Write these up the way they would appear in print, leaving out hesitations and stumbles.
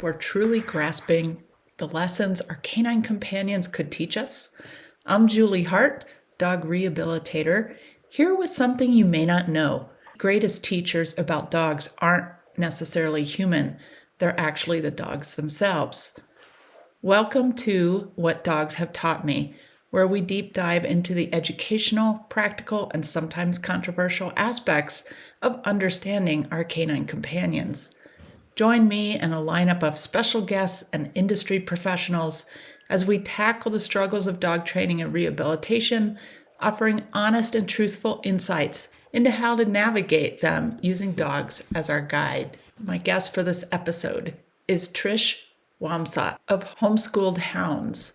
We're truly grasping the lessons our canine companions could teach us. I'm Julie Hart, dog rehabilitator, here with something you may not know. Greatest teachers about dogs aren't necessarily human, they're actually the dogs themselves. Welcome to What Dogs Have Taught Me, where we deep dive into the educational, practical, and sometimes controversial aspects of understanding our canine companions. Join me and a lineup of special guests and industry professionals as we tackle the struggles of dog training and rehabilitation, offering honest and truthful insights into how to navigate them using dogs as our guide. My guest for this episode is Trish Wamsat of Homeschooled Hounds.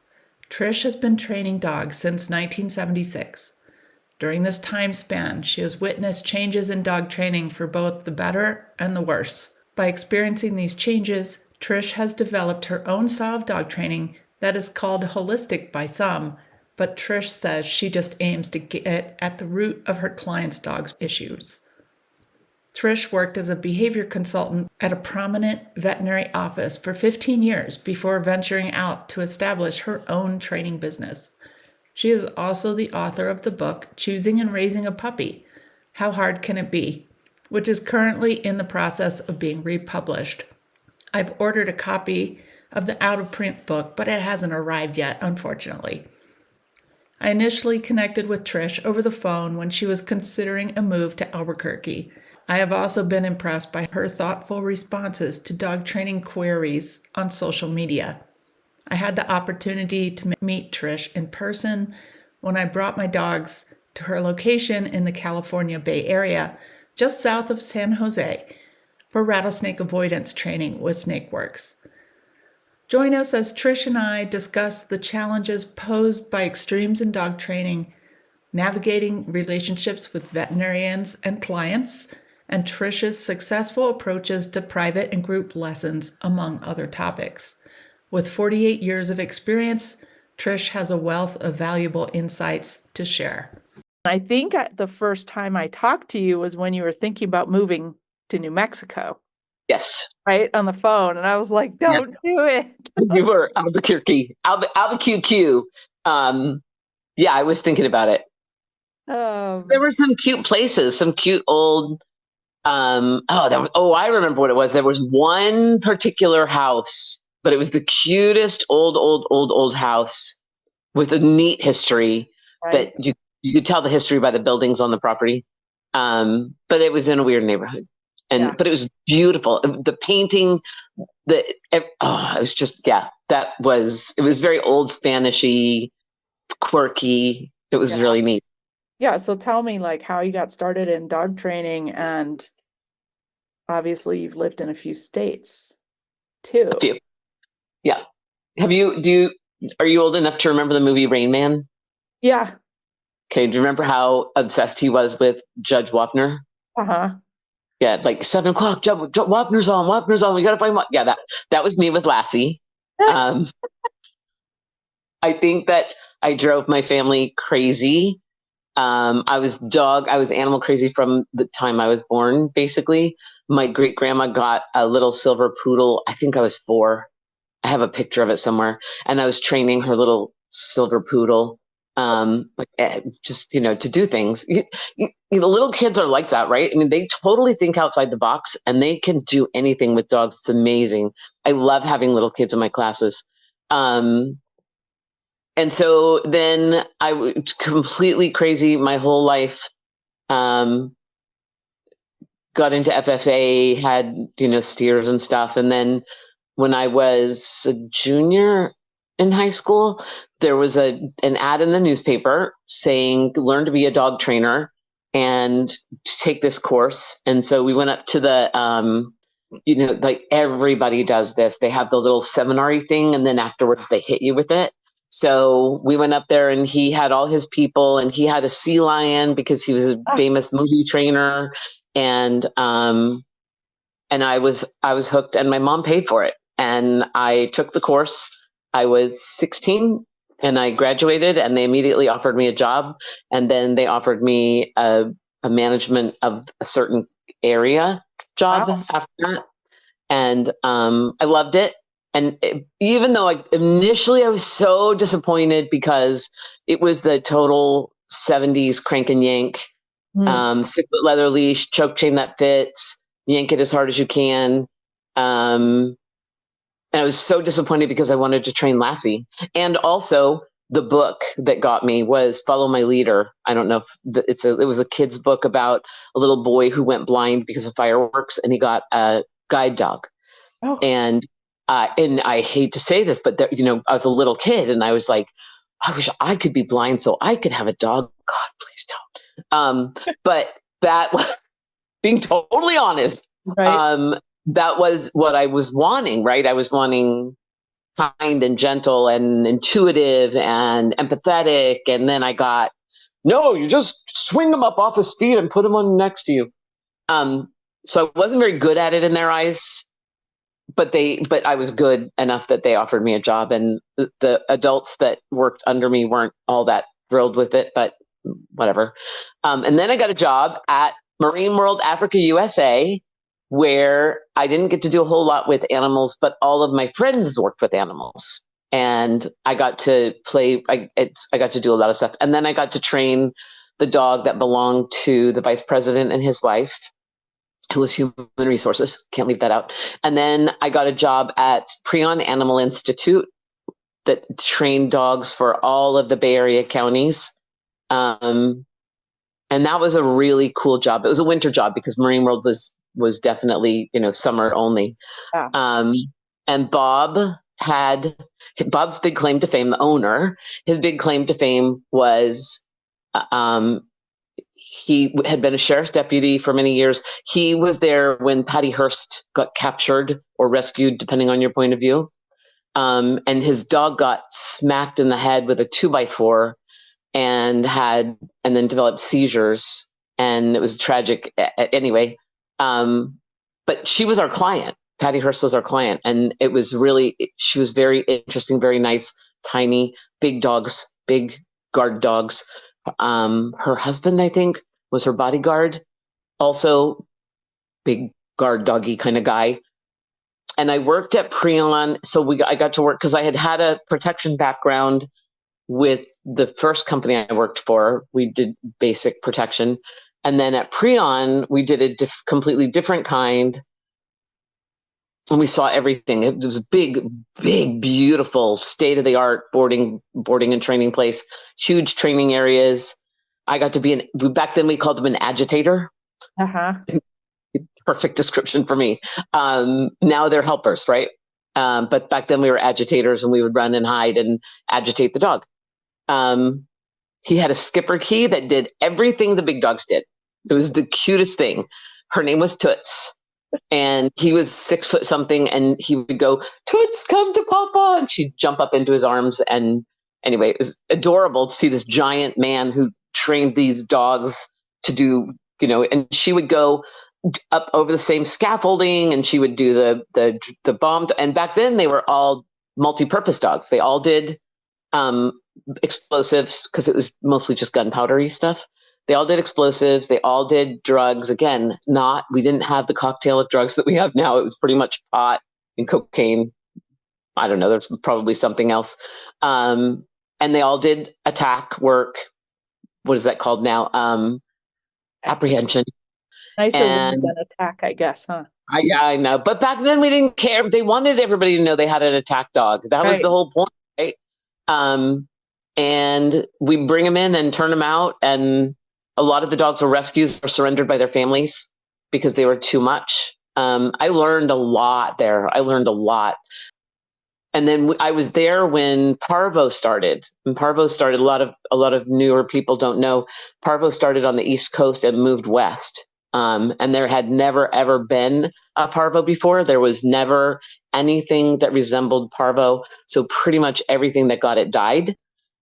Trish has been training dogs since 1976. During this time span, she has witnessed changes in dog training for both the better and the worse. By experiencing these changes, Trish has developed her own style of dog training that is called holistic by some, but Trish says she just aims to get at the root of her clients' dog's issues. Trish worked as a behavior consultant at a prominent veterinary office for 15 years before venturing out to establish her own training business. She is also the author of the book, Choosing and Raising a Puppy: How Hard Can It Be?, which is currently in the process of being republished. I've ordered a copy of the out-of-print book, but it hasn't arrived yet, unfortunately. I initially connected with Trish over the phone when she was considering a move to Albuquerque. I have also been impressed by her thoughtful responses to dog training queries on social media. I had the opportunity to meet Trish in person when I brought my dogs to her location in the California Bay Area, just south of San Jose, for rattlesnake avoidance training with SnakeWorks. Join us as Trish and I discuss the challenges posed by extremes in dog training, navigating relationships with veterinarians and clients, and Trish's successful approaches to private and group lessons, among other topics. With 48 years of experience, Trish has a wealth of valuable insights to share. I think the first time I talked to you was when you were thinking about moving to New Mexico. Yes. Right, on the phone. And I was like, don't do it. We were Albuquerque. Yeah, I was thinking about it. There were some cute places, some cute old, I remember what it was. There was one particular house, but it was the cutest old house with a neat history, right, that you could tell the history by the buildings on the property. But it was in a weird neighborhood. But it was beautiful. The painting, it was just, it was very old Spanishy, quirky. It was really neat. Yeah. So tell me how you got started in dog training, and obviously you've lived in a few states too. A few. Yeah. Are you old enough to remember the movie Rain Man? Yeah. Okay. Do you remember how obsessed he was with Judge Wapner? Uh-huh. Yeah, 7 o'clock. Wapner's on. We gotta find. Yeah, that was me with Lassie. I think that I drove my family crazy. I was animal crazy from the time I was born. Basically, my great grandma got a little silver poodle. I think I was 4. I have a picture of it somewhere, and I was training her little silver poodle. Just to do things. Little kids are like that, right? I mean, they totally think outside the box, and they can do anything with dogs. It's amazing. I love having little kids in my classes. And so then I was completely crazy my whole life. Got into FFA, had steers and stuff, and then when I was a junior in high school, there was an ad in the newspaper saying, learn to be a dog trainer and take this course. And so we went up to the, everybody does this. They have the little seminar-y thing, and then afterwards they hit you with it. So we went up there, and he had all his people, and he had a sea lion because he was a famous movie trainer. And I was hooked, and my mom paid for it. And I took the course. I was 16 and I graduated, and they immediately offered me a job. And then they offered me a management of a certain area job after that. And I loved it. And even though initially I was so disappointed because it was the total 70s crank and yank, 6-foot leather leash, choke chain that fits, yank it as hard as you can. And I was so disappointed because I wanted to train Lassie. And also, the book that got me was Follow My Leader. I don't know if it was a kid's book about a little boy who went blind because of fireworks, and he got a guide dog. Oh, And I hate to say this, but I was a little kid, and I was like, I wish I could be blind so I could have a dog. God, please don't. But that, being totally honest, right. that was what I was wanting, right? I was wanting kind and gentle and intuitive and empathetic. And then I got, no, you just swing them up off his feet and put them on next to you. So I wasn't very good at it in their eyes, but I was good enough that they offered me a job, and the adults that worked under me weren't all that thrilled with it, but whatever. And then I got a job at Marine World Africa USA, where I didn't get to do a whole lot with animals, but all of my friends worked with animals. And I got to play, I got to do a lot of stuff. And then I got to train the dog that belonged to the vice president and his wife, who was human resources. Can't leave that out. And then I got a job at Prion Animal Institute that trained dogs for all of the Bay Area counties. And that was a really cool job. It was a winter job because Marine World was definitely, summer only. Yeah. And Bob's big claim to fame, the owner, his big claim to fame was, he had been a sheriff's deputy for many years. He was there when Patty Hearst got captured or rescued, depending on your point of view. And his dog got smacked in the head with a 2x4 and then developed seizures. And it was tragic anyway. But she was our client. Patty Hearst was our client. And she was very interesting, very nice, tiny, big dogs, big guard dogs. Her husband, I think, was her bodyguard, also big guard doggy kind of guy. And I worked at Prion, so I got to work because I had a protection background with the first company I worked for. We did basic protection, and then at Prion we did a completely different kind. And we saw everything. It was a big, big, beautiful, state-of-the-art boarding and training place. Huge training areas. I got to be back then we called them an agitator. Perfect description for me. Now they're helpers, right? But back then we were agitators, and we would run and hide and agitate the dog. He had a skipper key that did everything the big dogs did. It was the cutest thing. Her name was Toots. And he was 6 foot something, and he would go, Toots, come to Papa. And she'd jump up into his arms. And anyway, it was adorable to see this giant man who trained these dogs to do, and she would go up over the same scaffolding, and she would do the bomb. And back then they were all multi-purpose dogs. They all did explosives because it was mostly just gunpowdery stuff. They all did explosives. They all did drugs. Again, we didn't have the cocktail of drugs that we have now. It was pretty much pot and cocaine. I don't know. There's probably something else. And they all did attack work. What is that called now? Apprehension. Nicer than attack, I guess, huh? I know. But back then we didn't care. They wanted everybody to know they had an attack dog. That was the whole point, right? And we bring them in and turn them out. And a lot of the dogs were rescues or surrendered by their families because they were too much. I learned a lot there. And then I was there when Parvo started. And Parvo started, a lot of newer people don't know, Parvo started on the East Coast and moved west. And there had never, ever been a Parvo before. There was never anything that resembled Parvo. So pretty much everything that got it died.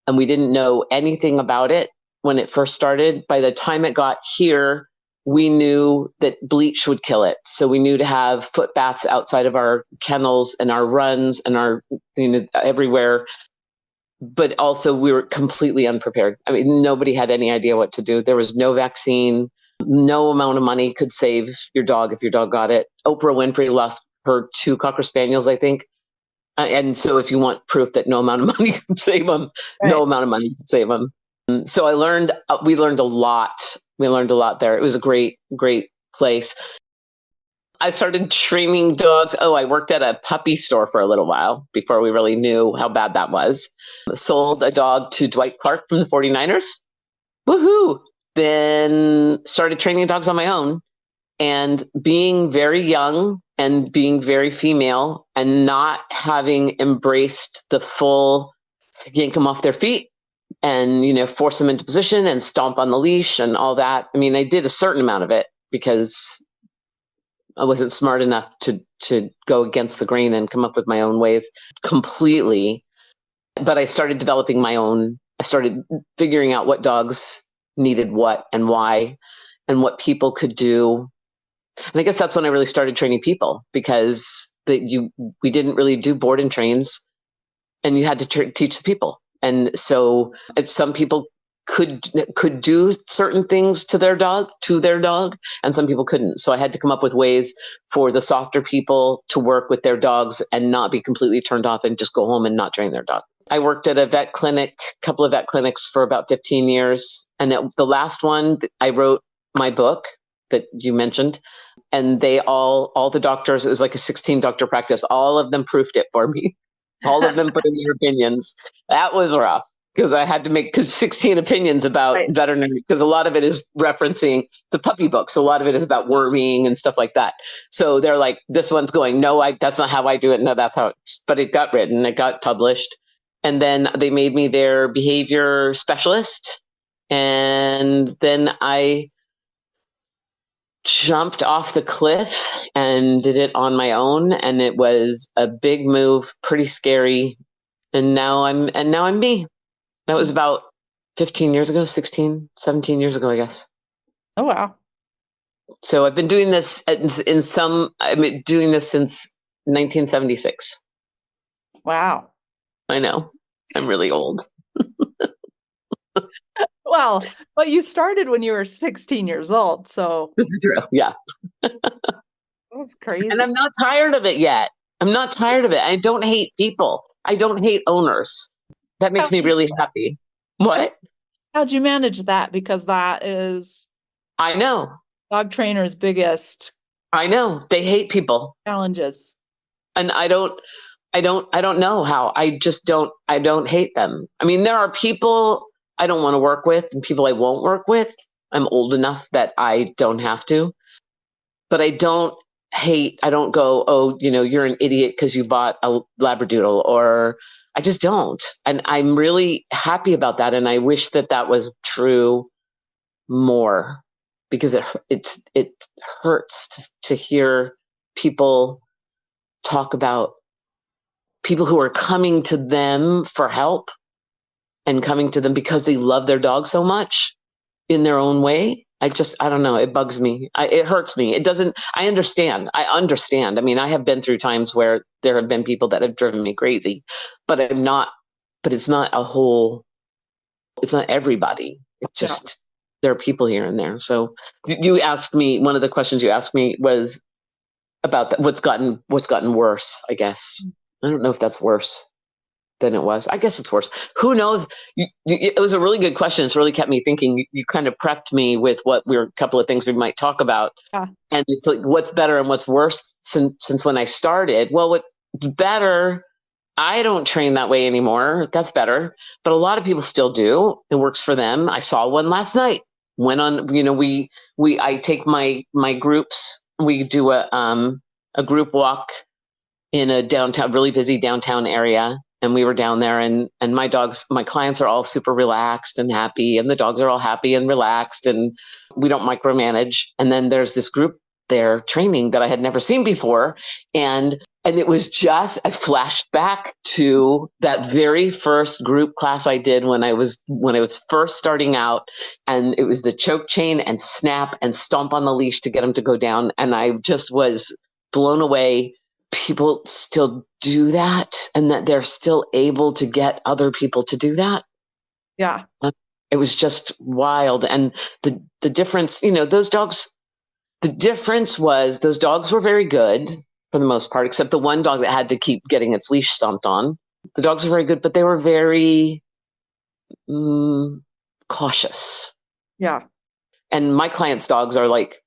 And we didn't know anything about it when it first started. By the time it got here, we knew that bleach would kill it. So we knew to have foot baths outside of our kennels and our runs and our, everywhere. But also we were completely unprepared. I mean, nobody had any idea what to do. There was no vaccine. No amount of money could save your dog if your dog got it. Oprah Winfrey lost her 2 Cocker Spaniels, I think. And so if you want proof that no amount of money can save them, Right. no amount of money can save them. So we learned a lot. We learned a lot there. It was a great, great place. I started training dogs. Oh, I worked at a puppy store for a little while before we really knew how bad that was. Sold a dog to Dwight Clark from the 49ers. Woohoo! Then started training dogs on my own, and being very young and being very female and not having embraced the full yank them off their feet and, force them into position and stomp on the leash and all that. I mean, I did a certain amount of it because I wasn't smart enough to go against the grain and come up with my own ways completely. But I started developing my own. I started figuring out what dogs needed what and why and what people could do. And I guess that's when I really started training people, because we didn't really do board and trains, and you had to teach the people. And so some people could do certain things to their dog, and some people couldn't. So I had to come up with ways for the softer people to work with their dogs and not be completely turned off and just go home and not train their dog. I worked at a couple of vet clinics for about 15 years. And the last one, I wrote my book that you mentioned, and all the doctors, it was like a 16 doctor practice. All of them proofed it for me. All of them put in their opinions. That was rough, because I had to make 16 opinions about veterinary, because a lot of it is referencing the puppy book. So a lot of it is about worming and stuff like that. So they're like, this one's going, no, that's not how I do it. No, that's how but it got written, it got published. And then they made me their behavior specialist. And then I jumped off the cliff and did it on my own. And it was a big move, pretty scary. And now I'm me. That was about 15 years ago, 16, 17 years ago, I guess. Oh, wow. So I've been doing this doing this since 1976. Wow. I know. I'm really old. Well, but you started when you were 16 years old, so. This is true. Yeah. That's crazy. And I'm not tired of it yet. I'm not tired of it. I don't hate people. I don't hate owners. That makes me really happy. What? How'd you manage that? Because that is, I know, dog trainers' biggest. I know. They hate people. Challenges. And I don't know how. I don't hate them. I mean, there are people I don't want to work with and people I won't work with. I'm old enough that I don't have to. But I don't go, oh, you're an idiot because you bought a Labradoodle, or I just don't. And I'm really happy about that. And I wish that was true more, because it hurts to hear people talk about people who are coming to them for help and coming to them because they love their dog so much in their own way. I don't know. It bugs me. It hurts me. I understand. I mean, I have been through times where there have been people that have driven me crazy, but it's not everybody. It's just, there are people here and there. So you asked me, one of the questions you asked me was about what's gotten worse, I guess. I don't know if that's worse than it was. I guess it's worse. Who knows? It was a really good question. It's really kept me thinking. You kind of prepped me with a couple of things we might talk about. Yeah. And it's like, what's better and what's worse since when I started? Well, what's better, I don't train that way anymore. That's better. But a lot of people still do. It works for them. I saw one last night. Went on, I take my groups. We do a group walk in a really busy downtown area. And we were down there, and my clients are all super relaxed and happy, and the dogs are all happy and relaxed, and we don't micromanage. And then there's this group there training that I had never seen before. And it was just, I flashed back to that very first group class I did when I was first starting out. And it was the choke chain and snap and stomp on the leash to get them to go down. And I just was blown away. People still do that, and that they're still able to get other people to do that. Yeah. It was just wild. And the difference, those dogs, the difference was those dogs were very good, for the most part, except the one dog that had to keep getting its leash stomped on. The dogs were very good, but they were very cautious. Yeah. And my clients' dogs are like,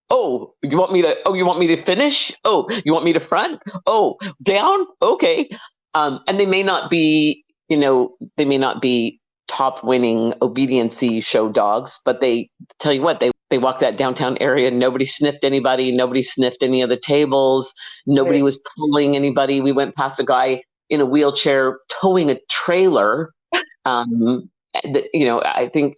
oh, you want me to finish? Oh, you want me to front? Oh, down? Okay. And they may not be, they may not be top winning obediency show dogs, but they tell you what, they walked that downtown area. Nobody sniffed anybody. Nobody sniffed any of the tables. Nobody was pulling anybody. We went past a guy in a wheelchair towing a trailer. I think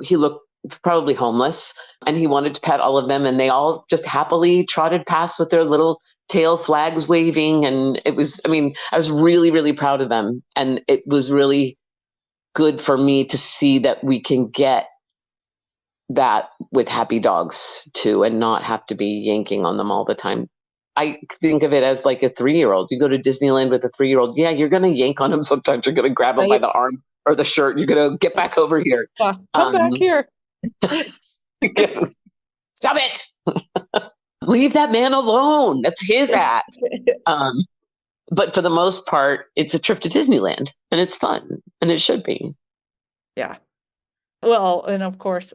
he looked probably homeless, and he wanted to pet all of them, and they all just happily trotted past with their little tail flags waving. And I was really, really proud of them. And it was really good for me to see that we can get that with happy dogs too, and not have to be yanking on them all the time. I think of it as like a 3-year-old. You go to Disneyland with a 3-year-old. Yeah, you're going to yank on them sometimes. You're going to grab them by the arm or the shirt. You're going to get back over here. Yeah, come back here. Stop it. Leave that man alone. That's his hat. But for the most part, it's a trip to Disneyland, and it's fun, and it should be. Yeah. Well, and of course,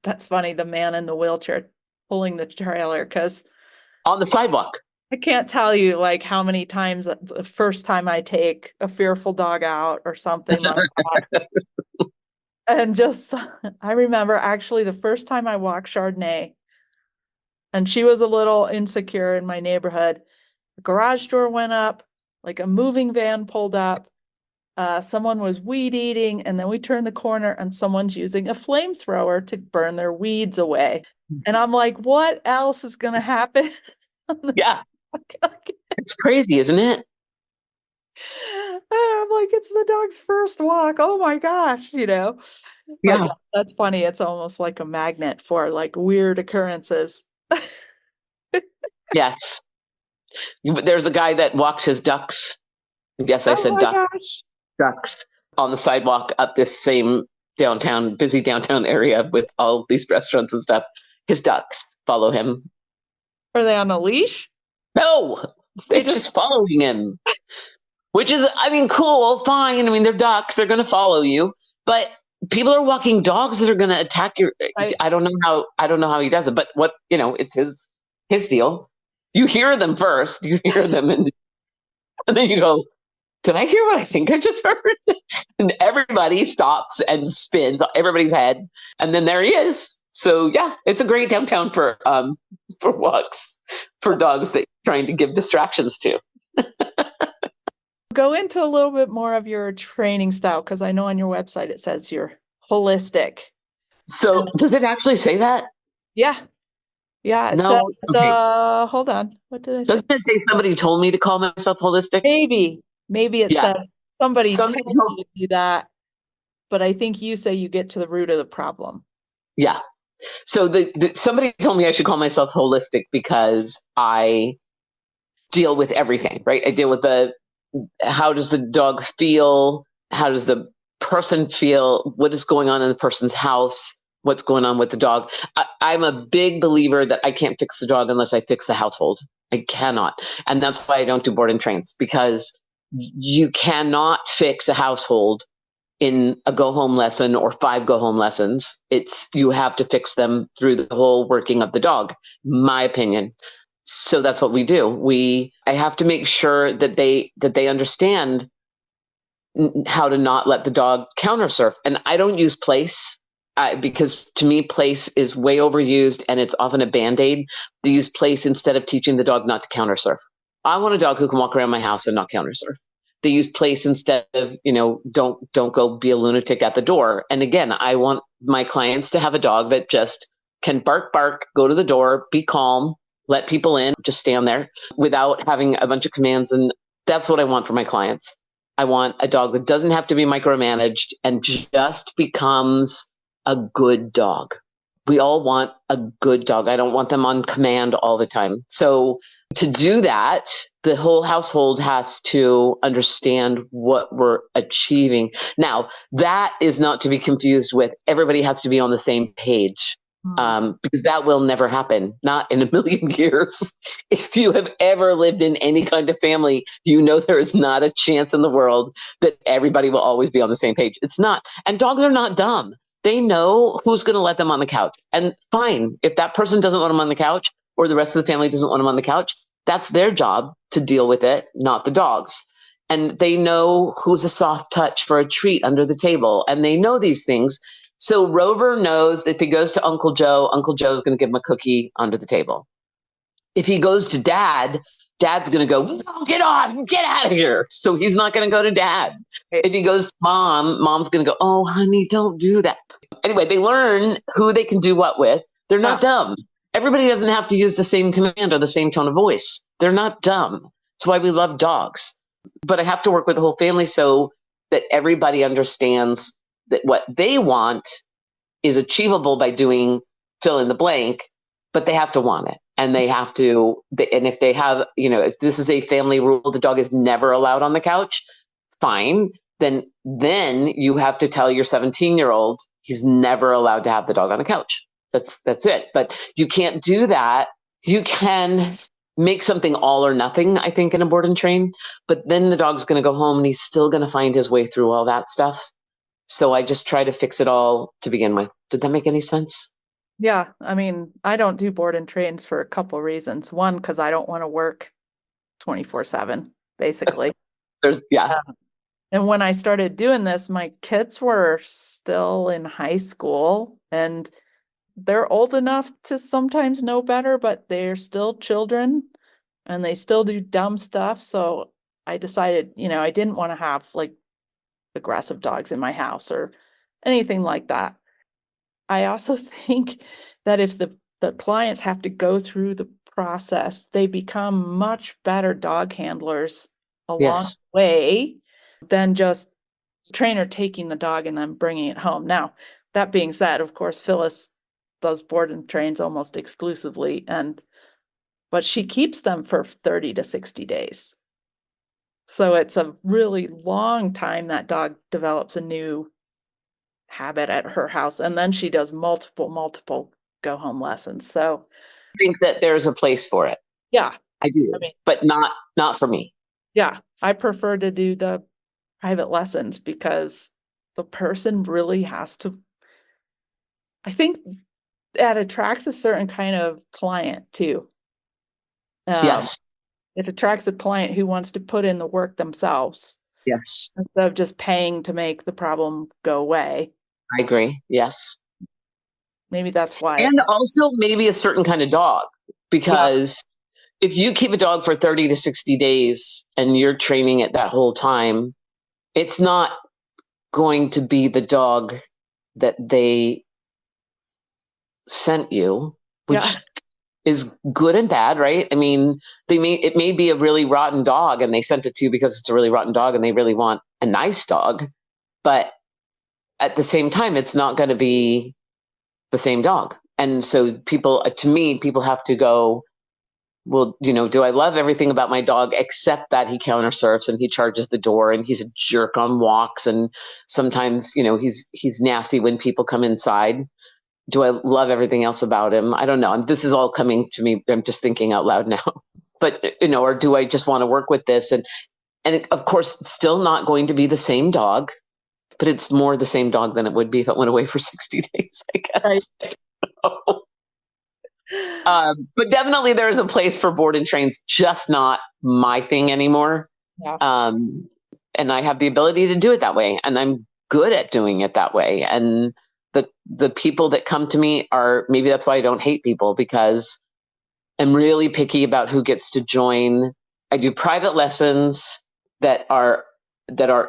that's funny, the man in the wheelchair pulling the trailer, because on the sidewalk. I can't tell you like how many times the first time I take a fearful dog out or something like that. And I remember actually the first time I walked Chardonnay, and she was a little insecure in my neighborhood. The garage door went up, like a moving van pulled up. Someone was weed eating, and then we turned the corner and someone's using a flamethrower to burn their weeds away. And I'm like, what else is going to happen? Yeah. It's crazy, isn't it? And I'm like, it's the dog's first walk. Oh my gosh, Yeah. But that's funny. It's almost like a magnet for like weird occurrences. Yes. There's a guy that walks his ducks. Yes, I said ducks. Gosh. Ducks on the sidewalk up this same busy downtown area with all these restaurants and stuff. His ducks follow him. Are they on a leash? No, they're just following him, which is, cool, fine. They're ducks. They're going to follow you, but people are walking dogs that are going to attack your. I don't know how he does it, but it's his deal. You hear them first. You hear them, and then you go, did I hear what I think I just heard? And everybody stops and spins everybody's head, and then there he is. So yeah, it's a great downtown for walks for dogs that you're trying to give distractions to. Go into a little bit more of your training style, because I know on your website it says you're holistic. So does it actually say that? Yeah. Yeah. It says, hold on. What did I say? Doesn't it say somebody told me to call myself holistic? Maybe it says somebody told me to do that, but I think you say you get to the root of the problem. Yeah. So somebody told me I should call myself holistic because I deal with everything, right? I deal with how does the dog feel? How does the person feel? What is going on in the person's house? What's going on with the dog? I'm a big believer that I can't fix the dog unless I fix the household. I cannot. And that's why I don't do board and trains, because you cannot fix a household in a go home lesson or 5 go home lessons. You have to fix them through the whole working of the dog, my opinion. So that's what we do. I have to make sure that they understand how to not let the dog counter surf. And I don't use place because to me, place is way overused and it's often a Band-Aid. They use place instead of teaching the dog not to counter surf. I want a dog who can walk around my house and not counter surf. They use place instead of, don't go be a lunatic at the door. And again, I want my clients to have a dog that just can bark, go to the door, be calm, let people in, just stand there without having a bunch of commands. And that's what I want for my clients. I want a dog that doesn't have to be micromanaged and just becomes a good dog. We all want a good dog. I don't want them on command all the time. So to do that, the whole household has to understand what we're achieving. Now, that is not to be confused with everybody has to be on the same page. Because that will never happen, not in a million years. If you have ever lived in any kind of family, you know there is not a chance in the world that everybody will always be on the same page. It's not. And dogs are not dumb. They know who's going to let them on the couch. And fine, if that person doesn't want them on the couch or the rest of the family doesn't want them on the couch, that's their job to deal with it, not the dog's. And they know who's a soft touch for a treat under the table. And they know these things. So Rover knows if he goes to Uncle Joe is going to give him a cookie under the table. If he goes to Dad, Dad's going to go, no, get off, get out of here. So he's not going to go to Dad. If he goes to Mom's going to go, oh, honey, don't do that. Anyway, they learn who they can do what with. They're not dumb. Everybody doesn't have to use the same command or the same tone of voice. They're not dumb. That's why we love dogs. But I have to work with the whole family so that everybody understands that what they want is achievable by doing fill in the blank, but they have to want it. And they have to, and if they have, if this is a family rule, the dog is never allowed on the couch, fine. Then you have to tell your 17-year-old he's never allowed to have the dog on the couch. That's it. But you can't do that. You can make something all or nothing, I think, in a board and train, but then the dog's going to go home and he's still going to find his way through all that stuff. So I just try to fix it all to begin with. Did that make any sense? Yeah. I mean, I don't do board and trains for a couple reasons. One, because I don't want to work 24/7, basically. And when I started doing this, my kids were still in high school and they're old enough to sometimes know better, but they're still children and they still do dumb stuff. So I decided, I didn't want to have like aggressive dogs in my house or anything like that. I also think that if the clients have to go through the process, they become much better dog handlers along the way than just trainer taking the dog and then bringing it home. Now, that being said, of course, Phyllis does board and trains almost exclusively, but she keeps them for 30 to 60 days. So it's a really long time that dog develops a new habit at her house. And then she does multiple go home lessons. So I think that there's a place for it. Yeah. I do, but not for me. Yeah. I prefer to do the private lessons because the person really has to, I think that attracts a certain kind of client too. Yes. It attracts a client who wants to put in the work themselves. Yes. Instead of just paying to make the problem go away. I agree. Yes. Maybe that's why. And also maybe a certain kind of dog, because if you keep a dog for 30 to 60 days and you're training it that whole time, it's not going to be the dog that they sent you, which is good and bad, right? I mean, it may be a really rotten dog and they sent it to you because it's a really rotten dog and they really want a nice dog. But at the same time, it's not going to be the same dog. And so people have to go, well, do I love everything about my dog except that he countersurfs and he charges the door and he's a jerk on walks and sometimes, he's nasty when people come inside. Do I love everything else about him? I don't know. This is all coming to me. I'm just thinking out loud now. But, or do I just want to work with this? And it, of course, it's still not going to be the same dog, but it's more the same dog than it would be if it went away for 60 days, I guess. Right. But definitely there is a place for board and trains, just not my thing anymore. Yeah. And I have the ability to do it that way. And I'm good at doing it that way. And the people that come to me maybe that's why I don't hate people, because I'm really picky about who gets to join. I do private lessons that are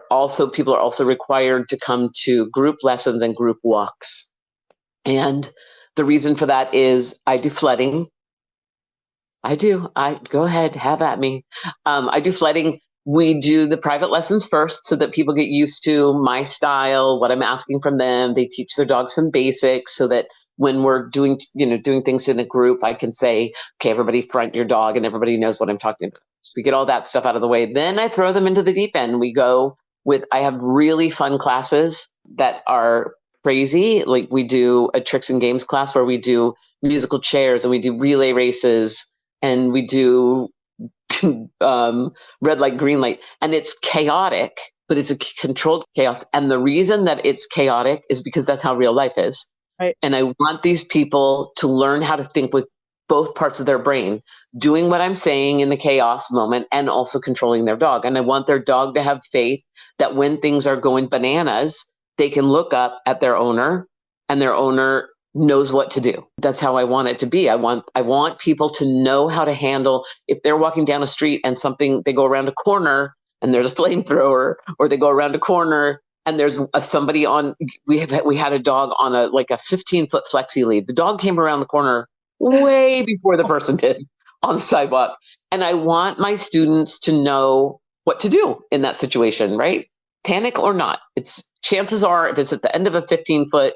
also, people are also required to come to group lessons and group walks. And the reason for that is I do flooding. Go ahead, have at me. I do flooding. We do the private lessons first so that people get used to my style, what I'm asking from them. They teach their dog some basics so that when we're doing things in a group, I can say, okay, everybody front your dog and everybody knows what I'm talking about. So we get all that stuff out of the way. Then I throw them into the deep end. I have really fun classes that are crazy. Like we do a tricks and games class where we do musical chairs and we do relay races and we do red light, green light, and it's chaotic, but it's a controlled chaos. And the reason that it's chaotic is because that's how real life is. Right. And I want these people to learn how to think with both parts of their brain, doing what I'm saying in the chaos moment and also controlling their dog. And I want their dog to have faith that when things are going bananas, they can look up at their owner and their owner knows what to do. That's how I want it to be. I want people to know how to handle if they're walking down a street and they go around a corner and there's a flamethrower, or they go around a corner and there's somebody on. We had a dog on a 15-foot flexi lead. The dog came around the corner way before the person did on the sidewalk. And I want my students to know what to do in that situation, right? Panic or not. Chances are if it's at the end of a 15-foot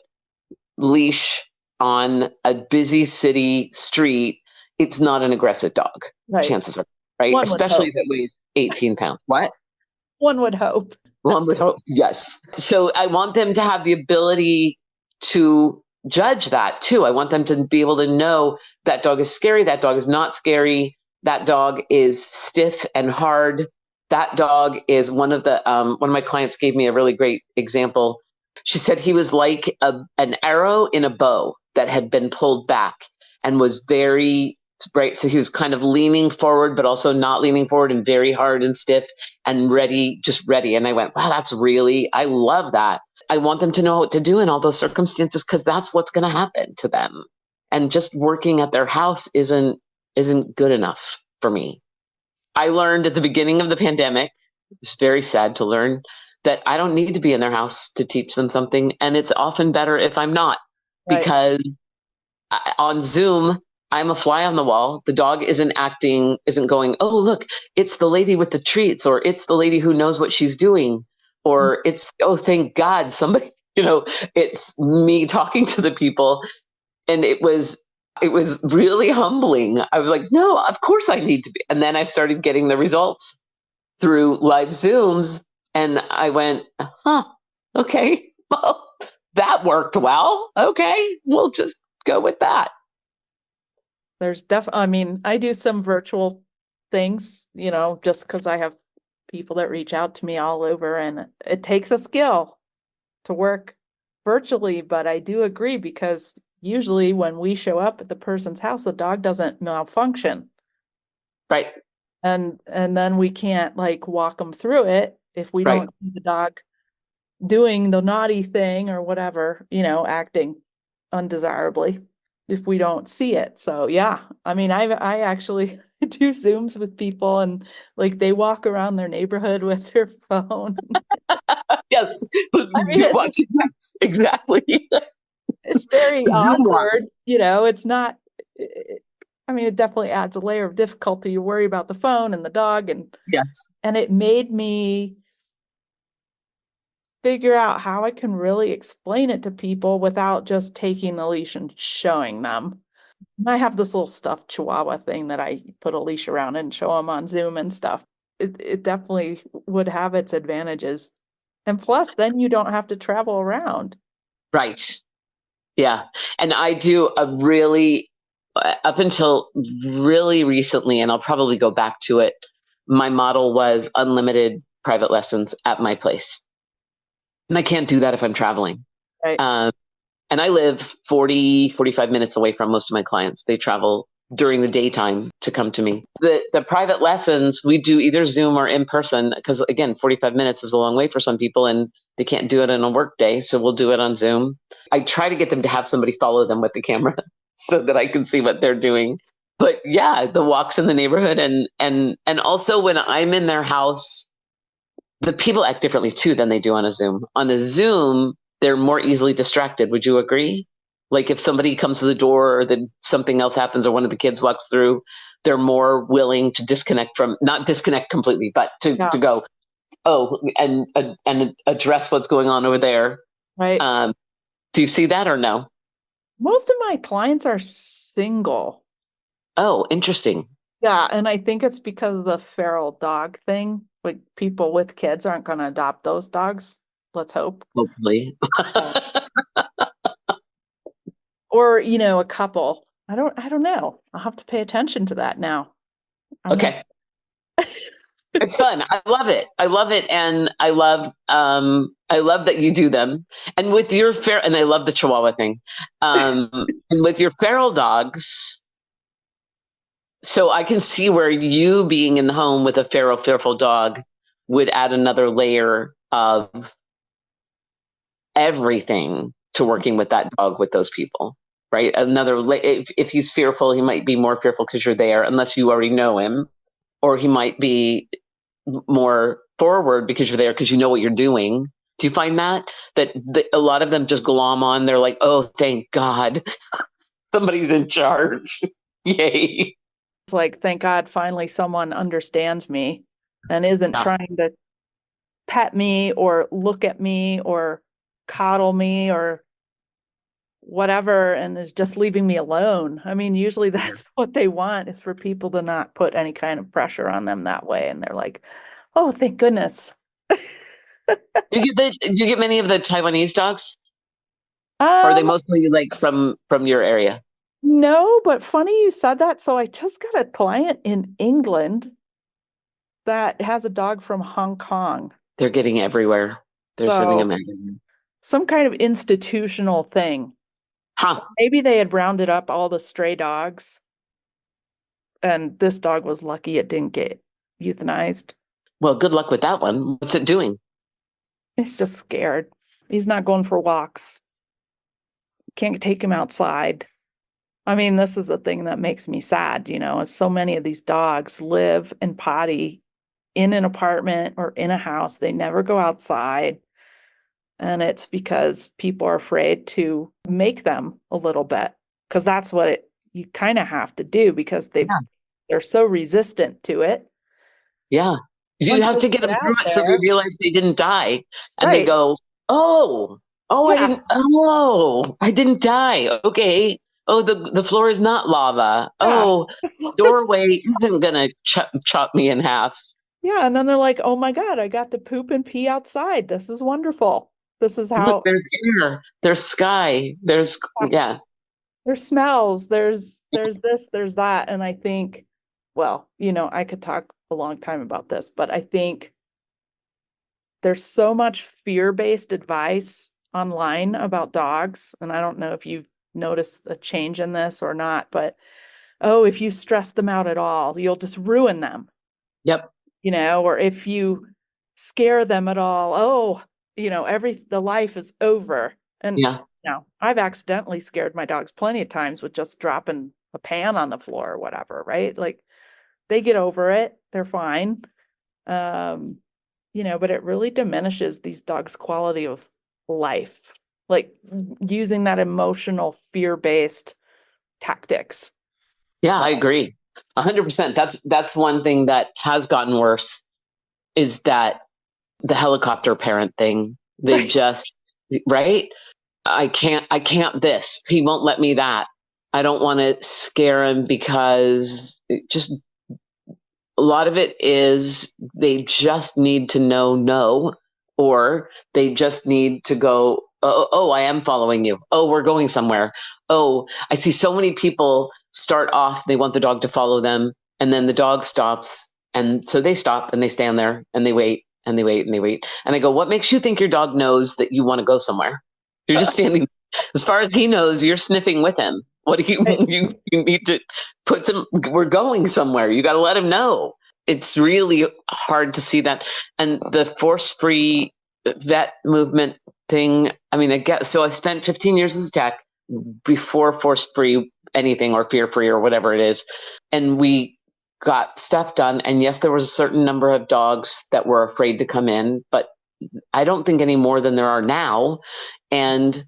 leash on a busy city street, it's not an aggressive dog. Right. Chances are, right? Especially if it weighs 18 pounds. What? One would hope. One would hope, yes. So I want them to have the ability to judge that too. I want them to be able to know that dog is scary, that dog is not scary, that dog is stiff and hard. That dog is one of my clients gave me a really great example. She said he was like an arrow in a bow that had been pulled back and was very bright. So he was kind of leaning forward, but also not leaning forward, and very hard and stiff and ready, just ready. And I went, wow, I love that. I want them to know what to do in all those circumstances because that's what's going to happen to them. And just working at their house isn't good enough for me. I learned at the beginning of the pandemic, it's very sad to learn, that I don't need to be in their house to teach them something. And it's often better if I'm not, because on Zoom, I'm a fly on the wall. The dog isn't going, oh, look, it's the lady with the treats, or it's the lady who knows what she's doing, or it's, oh, thank God, somebody, it's me talking to the people. And it was really humbling. I was like, no, of course I need to be. And then I started getting the results through live Zooms. And I went, okay, well, that worked well. Okay, we'll just go with that. There's I do some virtual things, just because I have people that reach out to me all over, and it takes a skill to work virtually. But I do agree, because usually when we show up at the person's house, the dog doesn't malfunction. Right. And then we can't walk them through it if we don't see the dog doing the naughty thing or whatever, acting undesirably, if we don't see it. So yeah, I actually do Zooms with people, and they walk around their neighborhood with their phone. Yes, exactly. It's very awkward, it's not, it definitely adds a layer of difficulty. You worry about the phone and the dog, and it made me figure out how I can really explain it to people without just taking the leash and showing them. And I have this little stuffed Chihuahua thing that I put a leash around and show them on Zoom and stuff. It definitely would have its advantages. And plus, then you don't have to travel around. Right. Yeah. And I do up until really recently, and I'll probably go back to it, my model was unlimited private lessons at my place. And I can't do that if I'm traveling. Right. And I live 45 minutes away from most of my clients. They travel during the daytime to come to me. The private lessons, we do either Zoom or in person, because again, 45 minutes is a long way for some people and they can't do it in a work day. So we'll do it on Zoom. I try to get them to have somebody follow them with the camera so that I can see what they're doing. But yeah, the walks in the neighborhood and also when I'm in their house, the people act differently too than they do on a Zoom. On a Zoom, they're more easily distracted. Would you agree? If somebody comes to the door or that something else happens or one of the kids walks through, they're more willing to not disconnect completely, but to go, oh, and address what's going on over there. Right. Do you see that or no? Most of my clients are single. Oh, interesting. Yeah. And I think it's because of the feral dog thing. People with kids aren't going to adopt those dogs. Let's hope. Hopefully. or, a couple. I don't know. I'll have to pay attention to that now. Okay. It's fun. I love it. I love it. And I love that you do them. And with your and I love the Chihuahua thing. And with your feral dogs, so I can see where you being in the home with a fearful dog would add another layer of everything to working with that dog with those people, right? If he's fearful, he might be more fearful because you're there, unless you already know him, or he might be more forward because you're there because you know what you're doing. Do you find that a lot of them just glom on? They're like, oh, thank God, somebody's in charge. Yay. It's like, thank God, finally someone understands me and isn't trying to pet me or look at me or coddle me or whatever, and is just leaving me alone. I mean, usually that's what they want, is for people to not put any kind of pressure on them that way. And they're like, oh, thank goodness. Do you get many of the Taiwanese dogs? Or are they mostly like from your area? No, but funny you said that. So I just got a client in England that has a dog from Hong Kong. They're getting everywhere. They're sending them everywhere. Some kind of institutional thing. Huh. Maybe they had rounded up all the stray dogs, and this dog was lucky it didn't get euthanized. Well, good luck with that one. What's it doing? He's just scared. He's not going for walks. Can't take him outside. I mean, this is the thing that makes me sad, is so many of these dogs live and potty in an apartment or in a house. They never go outside. And it's because people are afraid to make them a little bit, because that's what you kind of have to do, because they're so resistant to it. Yeah. You Once have to get them through it so they realize they didn't die. And they go, oh, yeah. I didn't die. Okay. Oh, the floor is not lava. Yeah. Oh, doorway isn't going to chop me in half. Yeah. And then they're like, oh my God, I got to poop and pee outside. This is wonderful. This is how. Look, there's air, there's sky, there's, There's smells, there's this, there's that. And I think, well, I could talk a long time about this, but I think there's so much fear-based advice online about dogs. And I don't know if you've noticed a change in this or not, but if you stress them out at all, you'll just ruin them. Yep. Or if you scare them at all, the life is over. And I've accidentally scared my dogs plenty of times with just dropping a pan on the floor or whatever, right? Like, they get over it. They're fine. But it really diminishes these dogs' quality of life, like using that emotional fear-based tactics. Yeah, I agree. 100%. That's one thing that has gotten worse, is that the helicopter parent thing. They just, right? I can't this. He won't let me that. I don't want to scare him, because just a lot of it is they just need to know no, or they just need to go, oh, I am following you. Oh, we're going somewhere. Oh, I see so many people start off, they want the dog to follow them, and then the dog stops. And so they stop and they stand there and they wait and they wait and they wait. And I go, what makes you think your dog knows that you want to go somewhere? You're just standing. As far as he knows, you're sniffing with him. What do you need to put some, we're going somewhere. You got to let him know. It's really hard to see that. And the force-free vet movement thing, I mean, I spent 15 years as a tech before force-free anything, or fear-free, or whatever it is. And we got stuff done. And yes, there was a certain number of dogs that were afraid to come in, but I don't think any more than there are now. And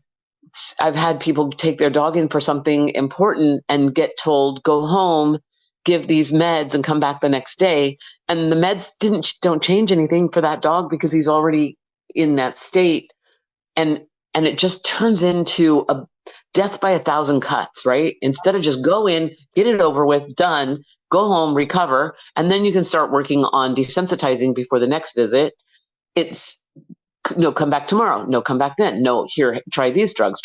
I've had people take their dog in for something important and get told, go home, give these meds, and come back the next day. And the meds don't change anything for that dog, because he's already in that state. And it just turns into a death by 1,000 cuts, right? Instead of just go in, get it over with, done, go home, recover, and then you can start working on desensitizing before the next visit. It's, no, come back tomorrow. No, come back then. No, here, try these drugs.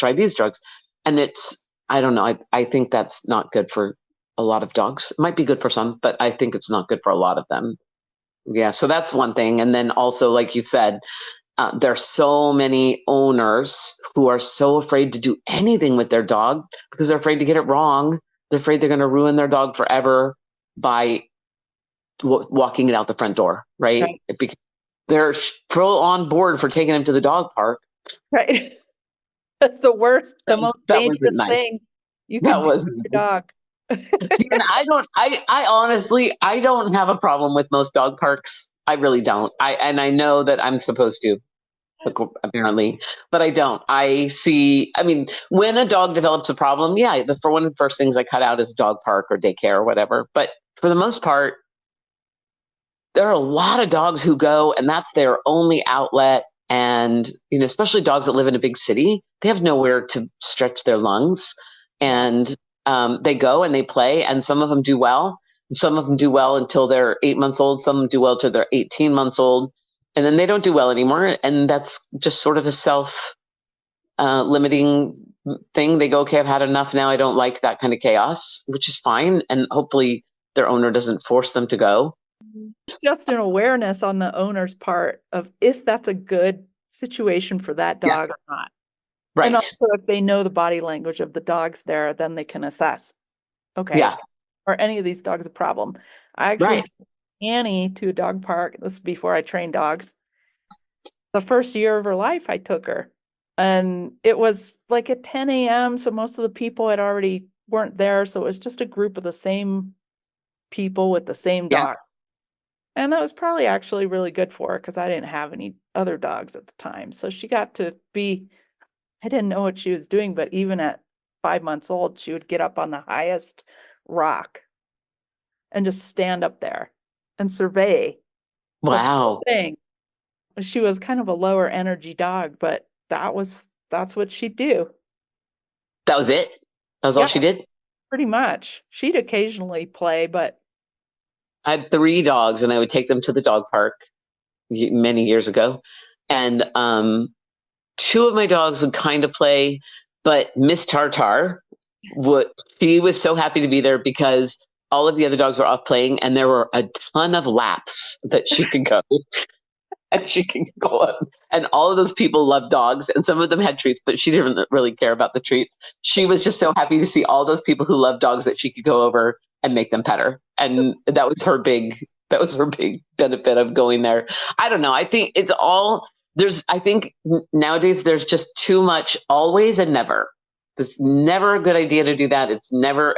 And it's I don't know. I think that's not good for a lot of dogs. It might be good for some, but I think it's not good for a lot of them. Yeah. So that's one thing. And then also, like you said, there are so many owners who are so afraid to do anything with their dog because they're afraid to get it wrong. They're afraid they're going to ruin their dog forever by walking it out the front door, right? Because they're full on board for taking him to the dog park. Right. That's the worst, the most That wasn't dangerous nice. thing you That can do wasn't with your dog. And I honestly, I don't have a problem with most dog parks. I really don't. I know that I'm supposed to, apparently, but I don't. I mean, when a dog develops a problem, yeah, for one of the first things I cut out is a dog park or daycare or whatever. But for the most part, there are a lot of dogs who go and that's their only outlet. And, especially dogs that live in a big city, they have nowhere to stretch their lungs. And they go and they play, and some of them do well. Some of them do well until they're 8 months old. Some do well till they're 18 months old. And then they don't do well anymore. And that's just sort of a self-limiting thing. They go, okay, I've had enough now. I don't like that kind of chaos, which is fine. And hopefully their owner doesn't force them to go. It's just an awareness on the owner's part of if that's a good situation for that dog or not. Right. And also if they know the body language of the dogs there, then they can assess, okay, are any of these dogs a problem? I actually took Annie to a dog park. This is before I trained dogs. The first year of her life, I took her. And it was like at 10 a.m. So most of the people had already weren't there. So it was just a group of the same people with the same dogs. And that was probably actually really good for her because I didn't have any other dogs at the time. So she got to be, I didn't know what she was doing, but even at 5 months old, she would get up on the highest rock and just stand up there and survey the whole thing. She was kind of a lower energy dog, but that's what she'd do. That was it? That was all she did? Pretty much. She'd occasionally play, but I had 3 dogs and I would take them to the dog park many years ago. And 2 of my dogs would kind of play, but Miss Tartar, she was so happy to be there because all of the other dogs were off playing and there were a ton of laps that she could go. And she can go on. And all of those people loved dogs, and some of them had treats, but she didn't really care about the treats. She was just so happy to see all those people who love dogs that she could go over and make them pet her. And that was her big benefit of going there. I don't know. I think I think nowadays there's just too much always and never. It's never a good idea to do that. It's never,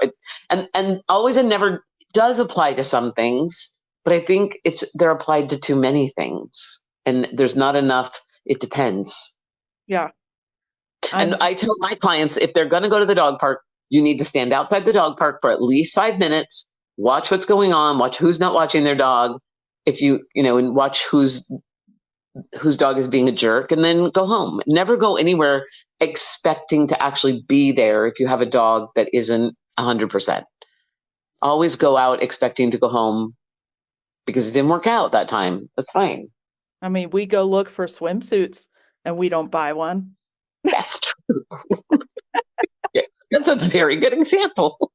and always and never does apply to some things. But I think they're applied to too many things, and there's not enough. It depends. Yeah. And I tell my clients, if they're going to go to the dog park, you need to stand outside the dog park for at least 5 minutes, watch what's going on, watch who's not watching their dog, and watch whose dog is being a jerk, and then go home. Never go anywhere expecting to actually be there if you have a dog that isn't 100%. Always go out expecting to go home because it didn't work out that time. That's fine. I mean, we go look for swimsuits and we don't buy one. That's true. That's a very good example.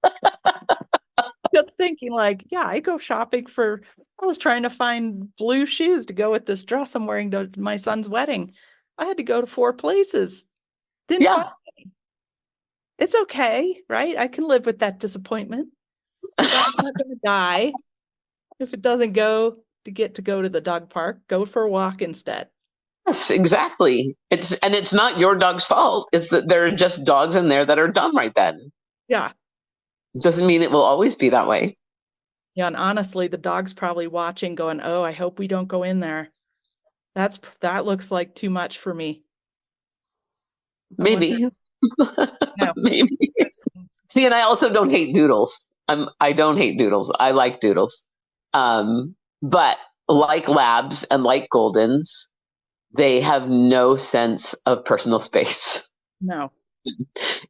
Just thinking I go shopping I was trying to find blue shoes to go with this dress I'm wearing to my son's wedding. I had to go to 4 places. Didn't find any. It's okay, right? I can live with that disappointment. I'm not going to die. If it doesn't go to go to the dog park, go for a walk instead. Yes, exactly. It's not your dog's fault. It's that there are just dogs in there that are dumb right then. Yeah. Doesn't mean it will always be that way. Yeah, and honestly, the dog's probably watching going, oh, I hope we don't go in there. That looks like too much for me. Maybe. Maybe. See, and I also don't hate doodles. I don't hate doodles. I like doodles. But like labs and like Goldens, they have no sense of personal space. No.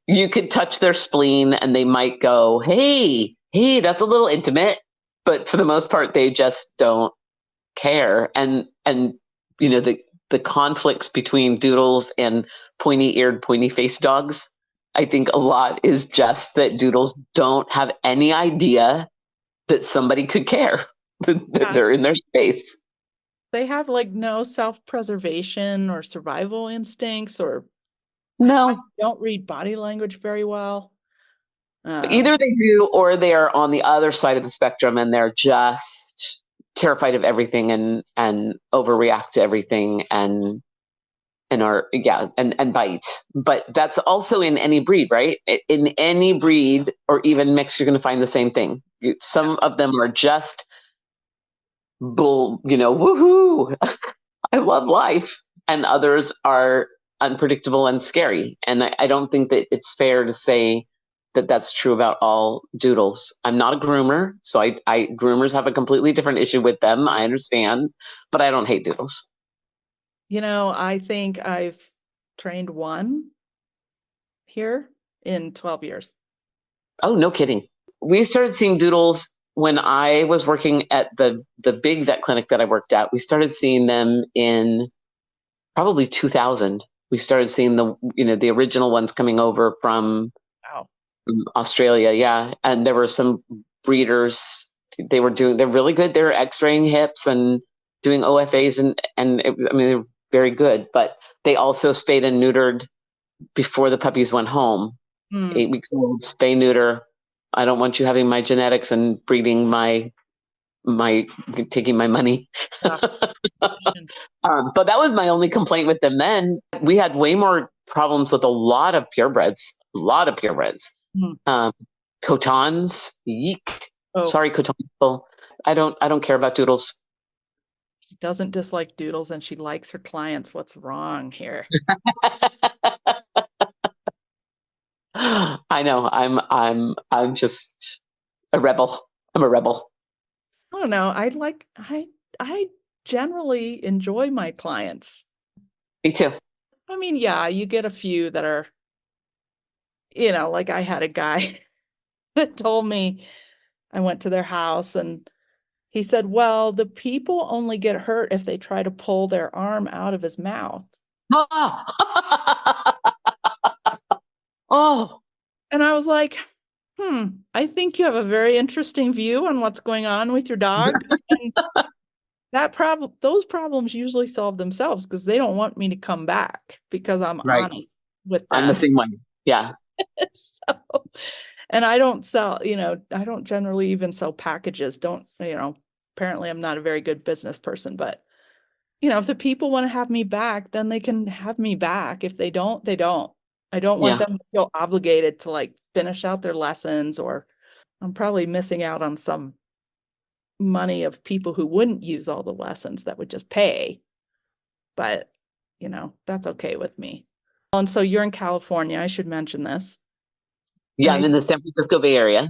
You could touch their spleen and they might go, hey, that's a little intimate. But for the most part, they just don't care. And the conflicts between doodles and pointy-eared, pointy-faced dogs, I think a lot is just that doodles don't have any idea that somebody could care, that they're in their space. They have like no self-preservation or survival instincts, or No, don't read body language very well. either they do or they are on the other side of the spectrum and they're just terrified of everything and overreact to everything and bite. But that's also in any breed, right? In any breed or even mix, you're going to find the same thing. Some of them are just bull, woohoo, I love life. And others are unpredictable and scary. And I don't think that it's fair to say that that's true about all doodles. I'm not a groomer, so I groomers have a completely different issue with them. I understand, but I don't hate doodles. I think I've trained one here in 12 years. Oh, no kidding. We started seeing doodles when I was working at the big vet clinic that I worked at. We started seeing them in probably 2000. We started seeing the original ones coming over from Australia. Yeah. And there were some breeders, they're really good. They're x-raying hips and doing OFAs they're very good, but they also spayed and neutered before the puppies went home. 8 weeks old, spay neuter. I don't want you having my genetics and breeding my taking my money. But that was my only complaint with them then. We had way more problems with a lot of purebreds. Cotons, yeek. Oh. Sorry, Coton people. I don't care about doodles. She doesn't dislike doodles and she likes her clients. What's wrong here? I know. I'm just a rebel. I'm a rebel. I don't know. I generally enjoy my clients. Me too. I mean, yeah, you get a few that are, like I had a guy that told me, I went to their house and he said, well, the people only get hurt if they try to pull their arm out of his mouth. Oh. And I was like, I think you have a very interesting view on what's going on with your dog. And those problems usually solve themselves because they don't want me to come back because I'm honest with them. I'm the same way. Yeah. And I don't sell, I don't generally even sell packages. Apparently I'm not a very good business person, but if the people want to have me back, then they can have me back. If they don't, they don't. I don't want them to feel obligated to like finish out their lessons, or I'm probably missing out on some money of people who wouldn't use all the lessons that would just pay. But, that's okay with me. And so you're in California. I should mention this. Yeah, I'm in the San Francisco Bay Area.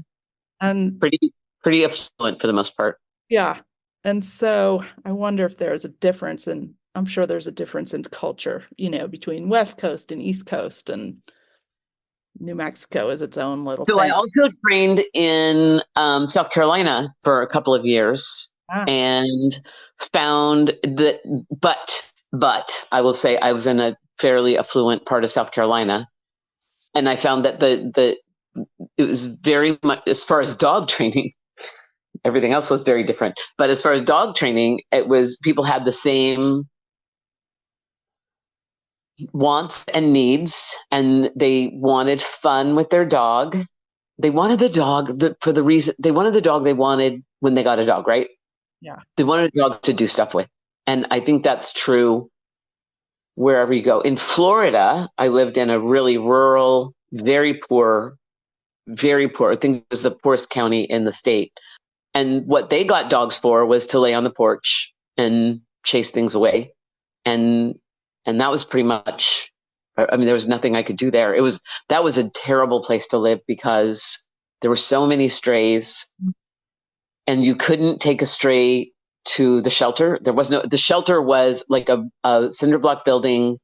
And pretty affluent for the most part. Yeah. And so I wonder if there's a difference, and I'm sure there's a difference in culture, between West Coast and East Coast, and New Mexico is its own little thing. I also trained in South Carolina for a couple of years and found that, but I will say I was in a fairly affluent part of South Carolina, and I found that it was very much, as far as dog training, everything else was very different. But as far as dog training, it was, people had the same wants and needs, and they wanted fun with their dog. They wanted the dog they wanted the dog they wanted when they got a dog, right? Yeah. They wanted a dog to do stuff with. And I think that's true wherever you go. In Florida, I lived in a really rural, very poor, I think it was the poorest county in the state. And what they got dogs for was to lay on the porch and chase things away. And that was pretty much, there was nothing I could do there. That was a terrible place to live because there were so many strays, and you couldn't take a stray to the shelter. The shelter was like a cinder block building,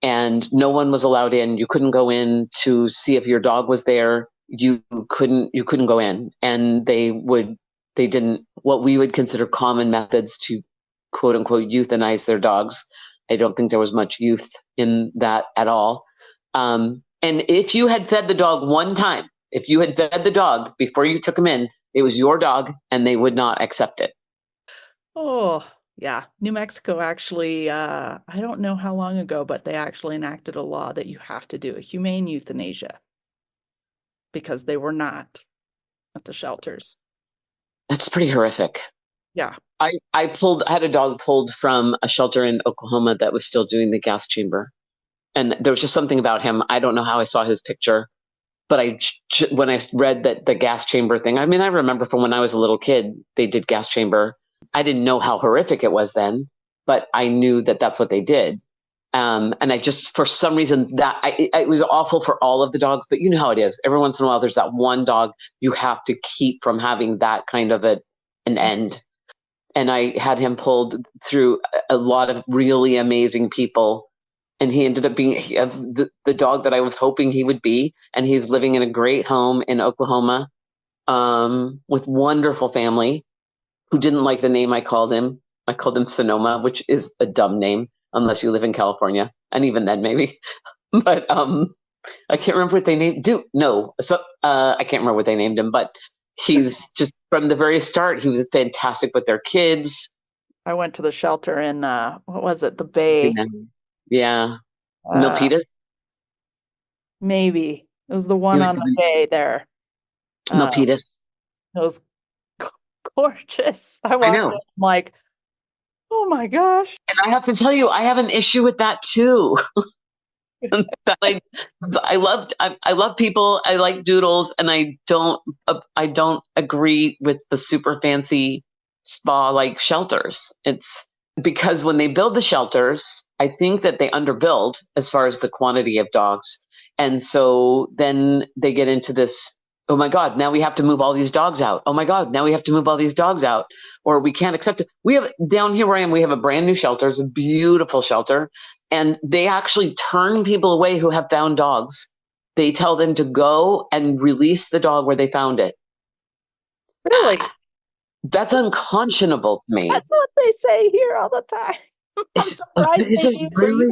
and no one was allowed in. You couldn't go in to see if your dog was there. You couldn't go in, and they didn't, what we would consider common methods to quote unquote euthanize their dogs. I don't think there was much youth in that at all. And if you had fed the dog one time, if you had fed the dog before you took him in, it was your dog and they would not accept it. Oh, yeah. New Mexico actually, I don't know how long ago, but they actually enacted a law that you have to do a humane euthanasia because they were not at the shelters. That's pretty horrific. Yeah. I had a dog pulled from a shelter in Oklahoma that was still doing the gas chamber. And there was just something about him. I don't know how I saw his picture, but when I read that the gas chamber thing, I mean, I remember from when I was a little kid, they did gas chamber. I didn't know how horrific it was then, but I knew that that's what they did. And I just, for some reason, it was awful for all of the dogs, but you know how it is. Every once in a while, there's that one dog you have to keep from having that kind of an end. And I had him pulled through a lot of really amazing people. And he ended up being the dog that I was hoping he would be. And he's living in a great home in Oklahoma with wonderful family who didn't like the name I called him. I called him Sonoma, which is a dumb name unless you live in California. And even then, maybe. But I can't remember what they named. I can't remember what they named him. But he's just from the very start, he was fantastic with their kids. I went to the shelter in, what was it? The Bay. Yeah. Milpitas? Maybe. It was the one on the Bay there. Milpitas. It was gorgeous. I walked in, I'm like, oh my gosh. And I have to tell you, I have an issue with that too. I love people. I like doodles, and I don't agree with the super fancy spa like shelters. It's because when they build the shelters, I think that they underbuild as far as the quantity of dogs. And so then they get into this, oh my God, now we have to move all these dogs out. Oh my God, now we have to move all these dogs out, or we can't accept it. We have down here where I am, we have a brand new shelter. It's a beautiful shelter. And they actually turn people away who have found dogs. They tell them to go and release the dog where they found it. Really? That's unconscionable to me. That's what they say here all the time. I'm surprised they do here.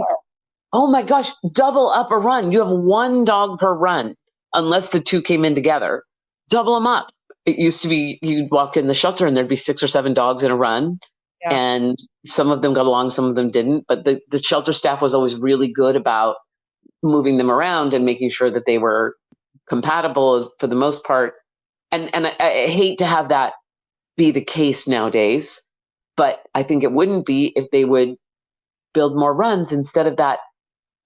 Oh my gosh, double up a run. You have one dog per run, unless the two came in together. Double them up. It used to be you'd walk in the shelter and there'd be 6 or 7 dogs in a run. Yeah. And some of them got along, some of them didn't. But the shelter staff was always really good about moving them around and making sure that they were compatible for the most part. And I hate to have that be the case nowadays, but I think it wouldn't be if they would build more runs instead of that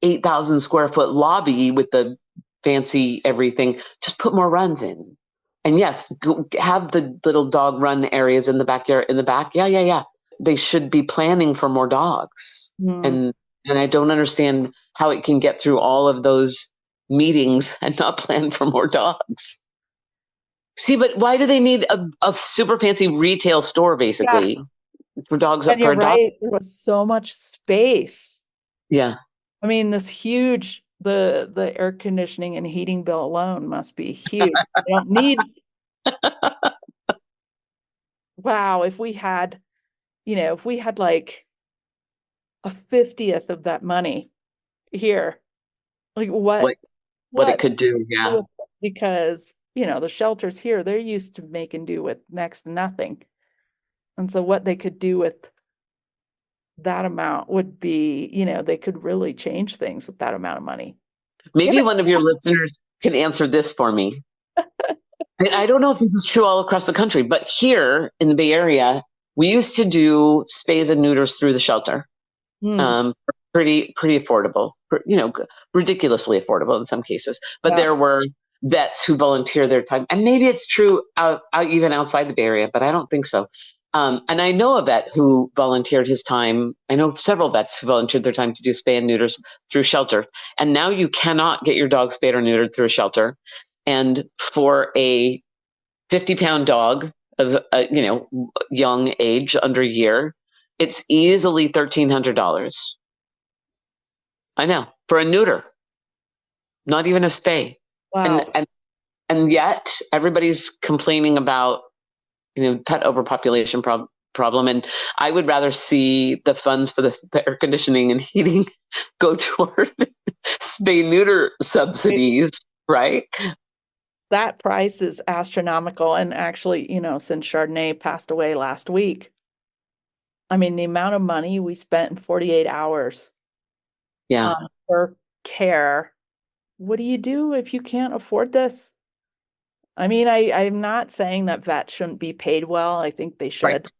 8,000 square foot lobby with the fancy everything. Just put more runs in. And yes, have the little dog run areas in the backyard, in the back. Yeah. They should be planning for more dogs. And I don't understand how it can get through all of those meetings and not plan for more dogs. See, but why do they need a super fancy retail store basically for dogs? And you're right. There was so much space. Yeah. I mean, this huge, the air conditioning and heating bill alone must be huge. You don't need. Wow. If we had like a 50th of that money here, like what it could do. Yeah. Because, the shelters here, they're used to making do with next to nothing. And so what they could do with that amount would be, they could really change things with that amount of money. Maybe one of your listeners can answer this for me. I don't know if this is true all across the country, but here in the Bay Area, we used to do spays and neuters through the shelter. Pretty affordable, ridiculously affordable in some cases. But there were vets who volunteer their time. And maybe it's true even outside the Bay Area, but I don't think so. And I know a vet who volunteered his time. I know several vets who volunteered their time to do spay and neuters through shelter. And now you cannot get your dog spayed or neutered through a shelter. And for a 50-pound dog of young age, under a year, it's easily $1,300. I know, for a neuter, not even a spay. Wow. And yet everybody's complaining about pet overpopulation problem. And I would rather see the funds for the air conditioning and heating go toward spay neuter subsidies, right? That price is astronomical. And actually, since Chardonnay passed away last week, I mean, the amount of money we spent in 48 hours Yeah, for care. What do you do if you can't afford this? I mean, I'm not saying that vets shouldn't be paid well. I think they should,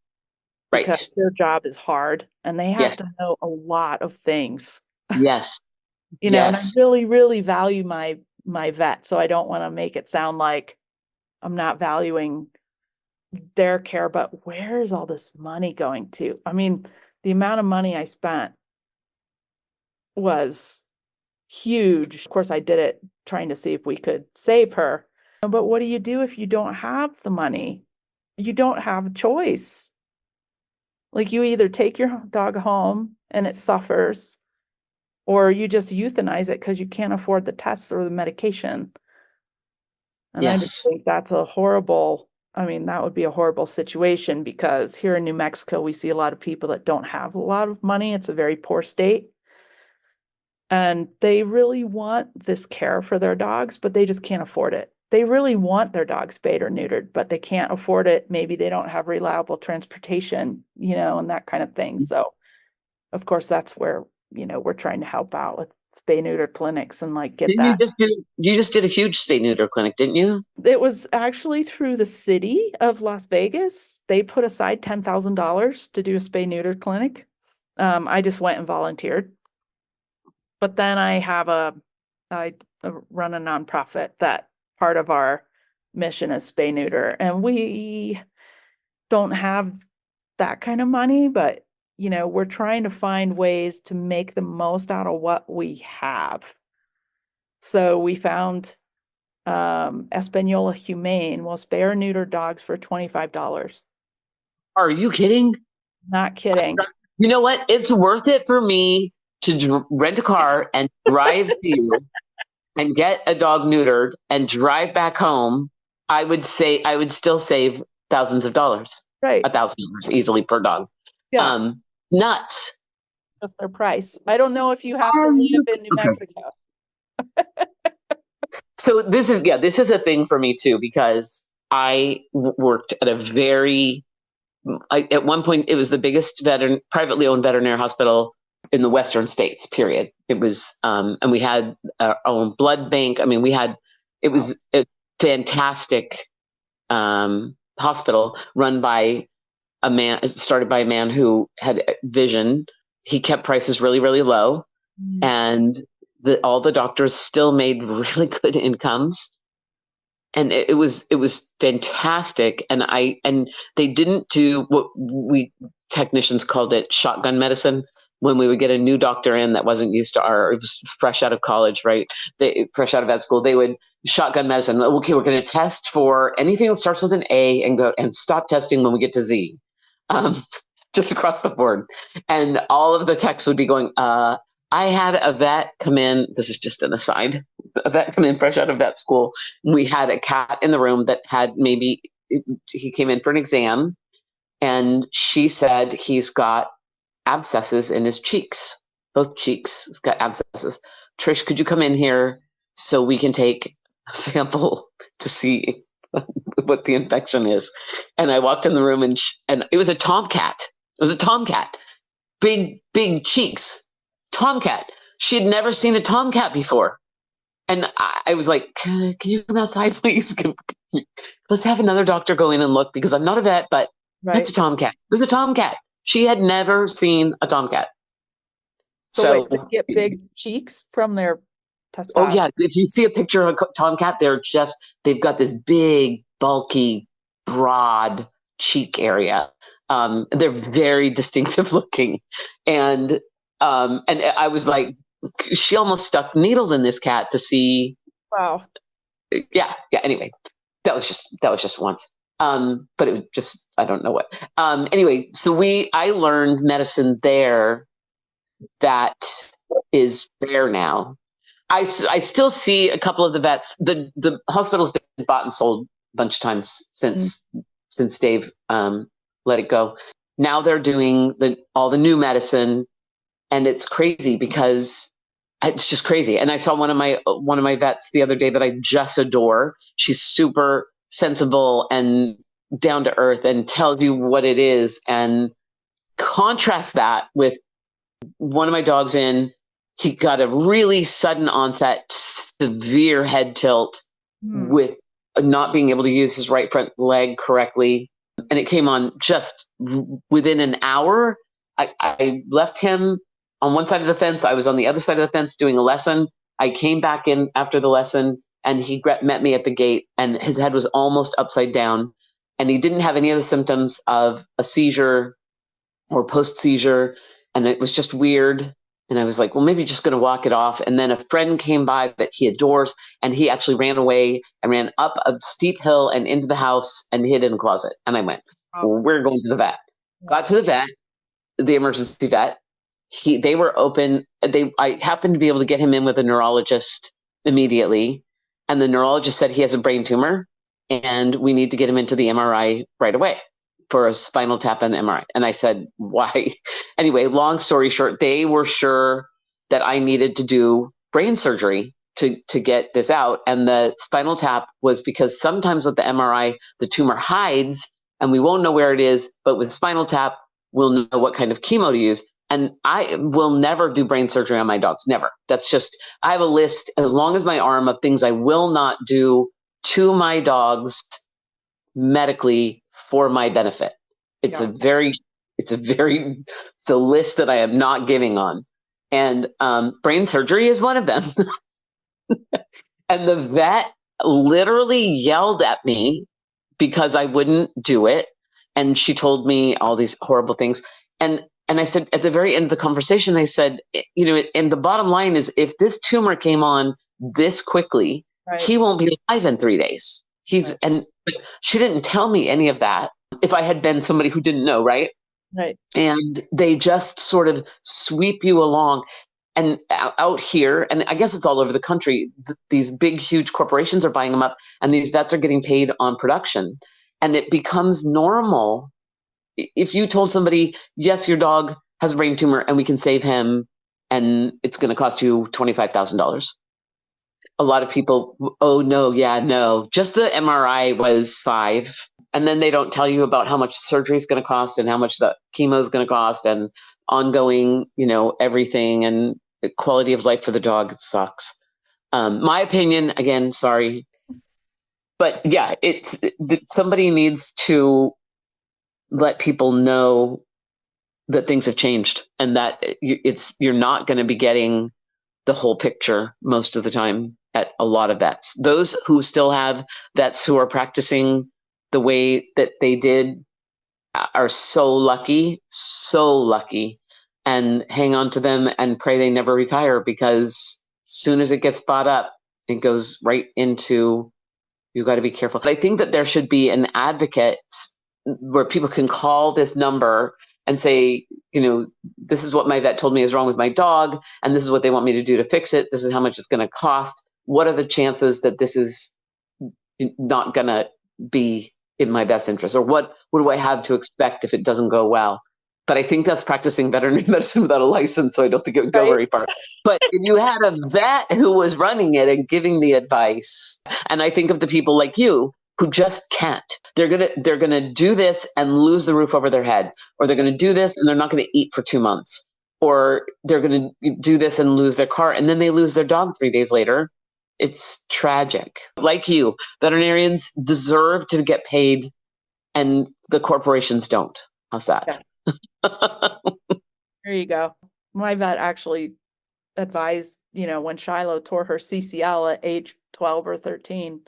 because right. their job is hard and they have Yes, to know a lot of things, yes, and I yes. really, really value my vet. So I don't want to make it sound like I'm not valuing their care, but where is all this money going to? I mean, the amount of money I spent was huge. Of course, I did it trying to see if we could save her. But what do you do if you don't have the money? You don't have a choice. Like, you either take your dog home and it suffers, or you just euthanize it because you can't afford the tests or the medication. And I just Yes. think that's that would be a horrible situation, because here in New Mexico, we see a lot of people that don't have a lot of money. It's a very poor state. And they really want this care for their dogs, but they just can't afford it. They really want their dogs spayed or neutered, but they can't afford it. Maybe they don't have reliable transportation, and that kind of thing. So, of course, that's where, we're trying to help out with spay neuter clinics and like get Didn't you that. just do? You just did a huge spay neuter clinic, didn't you? It was actually through the city of Las Vegas. They put aside $10,000 to do a spay neuter clinic. I just went and volunteered. But then I run a nonprofit that part of our mission is spay neuter, and we don't have that kind of money, but we're trying to find ways to make the most out of what we have. So we found Espanola Humane will spay or neuter dogs for $25. Are you kidding? Not kidding. You know what? It's worth it for me to rent a car and drive to you and get a dog neutered and drive back home. I would still save thousands of dollars, Right. $1,000 easily per dog. Yeah. Nuts. That's their price. I don't know if you have to Are you live in New okay? Mexico. So this is a thing for me too, because I worked at at one point it was the biggest privately owned veterinary hospital in the Western states, period. It was, and we had our own blood bank. I mean, it was a fantastic hospital run by started by a man who had vision. He kept prices really, really low, and all the doctors still made really good incomes. And it was fantastic. And they didn't do what we technicians called it shotgun medicine. When we would get a new doctor in that wasn't used to it was fresh out of college, right? Fresh out of vet school, they would shotgun medicine. Okay, we're going to test for anything that starts with an A and go and stop testing when we get to Z, just across the board. And all of the techs would be going, I had a vet come in. This is just an aside. A vet come in fresh out of vet school. We had a cat in the room that had he came in for an exam, and she said he's got abscesses in his cheeks, both cheeks. He's got abscesses. Trish, could you come in here so we can take a sample to see what the infection is? And I walked in the room, and it was a tomcat. It was a tomcat. Big cheeks. Tomcat. She had never seen a tomcat before. And I was like, can you come outside, please? Let's have another doctor go in and look, because I'm not a vet, but that's a tomcat. It was a tomcat. She had never seen a tomcat. So wait, they get big cheeks from their testosterone? Oh yeah, if you see a picture of a tomcat, they've got this big, bulky, broad cheek area. They're very distinctive looking. And I was like, she almost stuck needles in this cat to see. Wow. Yeah. Anyway, that was just once. But it was just, I don't know what. Anyway, so I learned medicine there that is rare now. I still see a couple of the vets. The hospital's been bought and sold a bunch of times since Dave let it go. Now they're doing all the new medicine, and it's crazy because It's just crazy. And I saw one of my vets the other day that I just adore. She's super sensible and down to earth and tells you what it is. And contrast that with one of my dogs he got a really sudden onset, severe head tilt with not being able to use his right front leg correctly. And it came on just within an hour. I left him on one side of the fence. I was on the other side of the fence doing a lesson. I came back in after the lesson and he met me at the gate and his head was almost upside down. And he didn't have any of the symptoms of a seizure or post-seizure. And it was just weird. And I was like, well, maybe just going to walk it off. And then a friend came by that he adores, and he actually ran away and ran up a steep hill and into the house and hid in a closet. And I went, well, we're going to the vet. Got to the vet, the emergency vet. They were open. I happened to be able to get him in with a neurologist immediately. And the neurologist said he has a brain tumor and we need to get him into the MRI right away for a spinal tap and MRI. And I said, why? Anyway, long story short, they were sure that I needed to do brain surgery to get this out. And the spinal tap was because sometimes with the MRI, the tumor hides and we won't know where it is. But with spinal tap, we'll know what kind of chemo to use. And I will never do brain surgery on my dogs. Never. That's just, I have a list as long as my arm of things I will not do to my dogs medically for my benefit. It's a list that I am not giving on. And brain surgery is one of them. And the vet literally yelled at me because I wouldn't do it. And she told me all these horrible things. And I said, at the very end of the conversation, I said, and the bottom line is if this tumor came on this quickly, he won't be alive in 3 days. And she didn't tell me any of that. If I had been somebody who didn't know, right? Right. And they just sort of sweep you along. And out here, and I guess it's all over the country, these big, huge corporations are buying them up, and these vets are getting paid on production. And it becomes normal. If you told somebody, yes, your dog has a brain tumor and we can save him, and it's going to cost you $25,000. A lot of people, oh, no, yeah, no. Just the MRI was $5,000. And then they don't tell you about how much surgery is going to cost and how much the chemo is going to cost and ongoing, everything and the quality of life for the dog. It sucks. My opinion, again, sorry. But yeah, somebody needs to let people know that things have changed and that you're not going to be getting the whole picture most of the time at a lot of vets. Those who still have vets who are practicing the way that they did are so lucky, and hang on to them and pray they never retire, because as soon as it gets bought up, it goes right into, you got to be careful. But I think that there should be an advocate where people can call this number and say, this is what my vet told me is wrong with my dog, and this is what they want me to do to fix it. This is how much it's going to cost. What are the chances that this is not going to be in my best interest? Or what do I have to expect if it doesn't go well? But I think that's practicing veterinary medicine without a license, so I don't think it would go very far. But if you had a vet who was running it and giving the advice, and I think of the people like you who just can't. They're gonna do this and lose the roof over their head, or they're gonna do this and they're not gonna eat for 2 months, or they're gonna do this and lose their car, and then they lose their dog 3 days later. It's tragic. Like you, veterinarians deserve to get paid, and the corporations don't. How's that? Yeah. There you go. My vet actually advised, when Shiloh tore her CCL at age 12 or 13,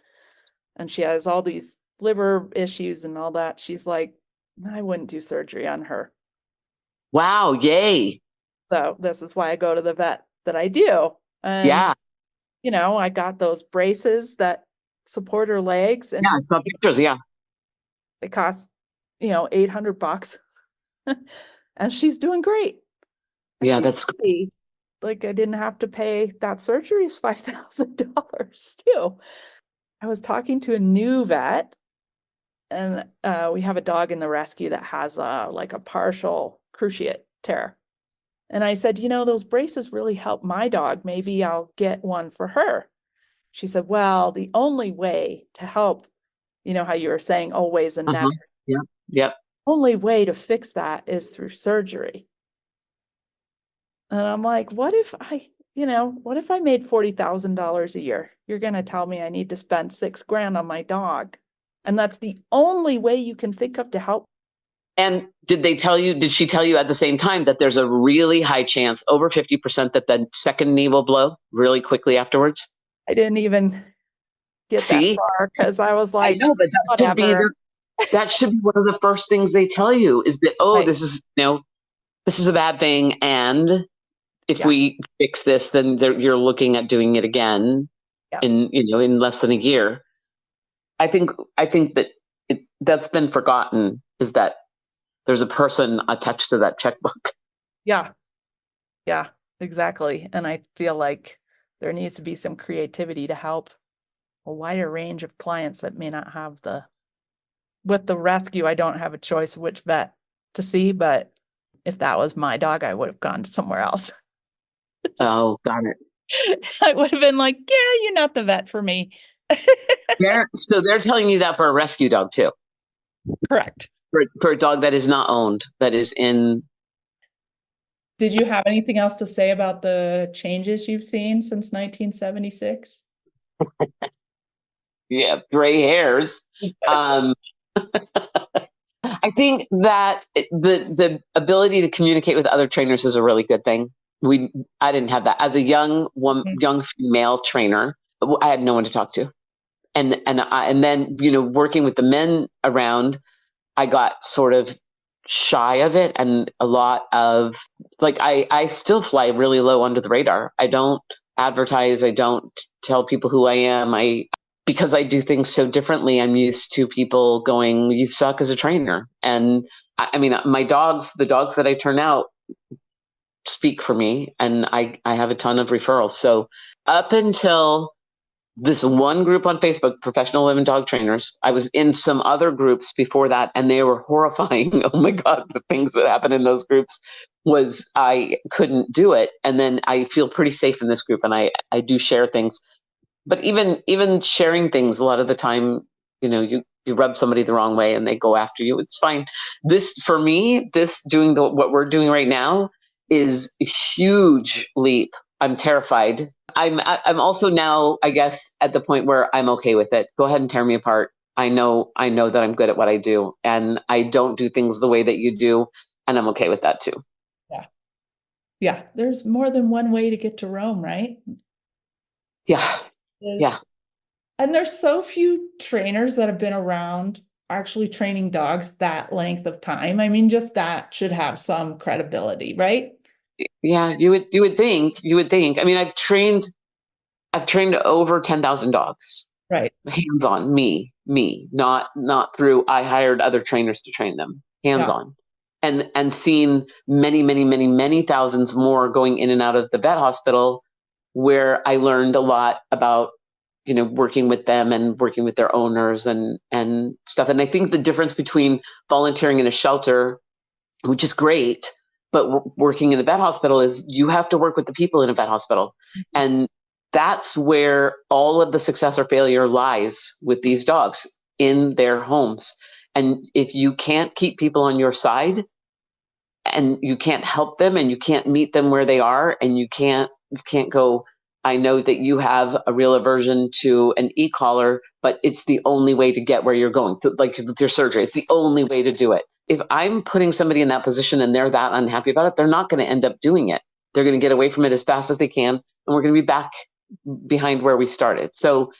and she has all these liver issues and all that, she's like, I wouldn't do surgery on her. Wow, yay. So this is why I go to the vet that I do. And, yeah. I got those braces that support her legs. And I saw pictures, yeah. They cost, $800. And she's doing great. And yeah, that's happy. Like, I didn't have to pay that surgery is $5,000 too. I was talking to a new vet, and we have a dog in the rescue that has a partial cruciate tear. And I said, those braces really help my dog. Maybe I'll get one for her. She said, well, the only way to help, how you were saying always and never. Yeah. Yep. Only way to fix that is through surgery. And I'm like, what if I made $40,000 a year? You're going to tell me I need to spend $6,000 on my dog. And that's the only way you can think of to help. And did she tell you at the same time that there's a really high chance, over 50%, that the second knee will blow really quickly afterwards? I didn't even get that far because I was like, I know, but that should be one of the first things they tell you is that, right. This is a bad thing. And if we fix this, then you're looking at doing it again in less than a year. I think that that's been forgotten, is that there's a person attached to that checkbook. Yeah, exactly. And I feel like there needs to be some creativity to help a wider range of clients that may not have with the rescue, I don't have a choice of which vet to see, but if that was my dog, I would have gone somewhere else. Oh, got it. I would have been like, yeah, you're not the vet for me. So they're telling you that for a rescue dog too? Correct. For a dog that is not owned, that is in. Did you have anything else to say about the changes you've seen since 1976? Yeah, gray hairs. I think that the ability to communicate with other trainers is a really good thing. I didn't have that as a young female trainer. I had no one to talk to, and then working with the men around, I got sort of shy of it, and a lot of I still fly really low under the radar. I don't advertise. I don't tell people who I am. Because I do things so differently, I'm used to people going, "You suck as a trainer." And I mean, the dogs that I turn out speak for me, and I have a ton of referrals. So up until this one group on Facebook, Professional Women Dog Trainers, I was in some other groups before that, and they were horrifying. Oh my God, the things that happen in those groups was I couldn't do it. And then I feel pretty safe in this group, and I do share things. But even sharing things, a lot of the time, you rub somebody the wrong way and they go after you. It's fine. For me, doing what we're doing right now is a huge leap. I'm terrified. I'm also now, I guess, at the point where I'm okay with it. Go ahead and tear me apart. I know that I'm good at what I do, and I don't do things the way that you do, and I'm okay with that too. Yeah. There's more than one way to get to Rome, right? Yeah. Yeah. And there's so few trainers that have been around actually training dogs that length of time. I mean, just that should have some credibility, right? Yeah, you would think. I mean, I've trained over 10,000 dogs. Right. Hands-on, me, not through, I hired other trainers to train them, hands-on. And seen many, many, many, many thousands more going in and out of the vet hospital, where I learned a lot about, working with them and working with their owners and stuff. And I think the difference between volunteering in a shelter, which is great, but working in a vet hospital is you have to work with the people in a vet hospital. Mm-hmm. And that's where all of the success or failure lies with these dogs in their homes. And if you can't keep people on your side, and you can't help them, and you can't meet them where they are, and you can't go, I know that you have a real aversion to an e-collar, but it's the only way to get where you're going, like with your surgery. It's the only way to do it. If I'm putting somebody in that position and they're that unhappy about it, they're not going to end up doing it. They're going to get away from it as fast as they can, and we're going to be back behind where we started. So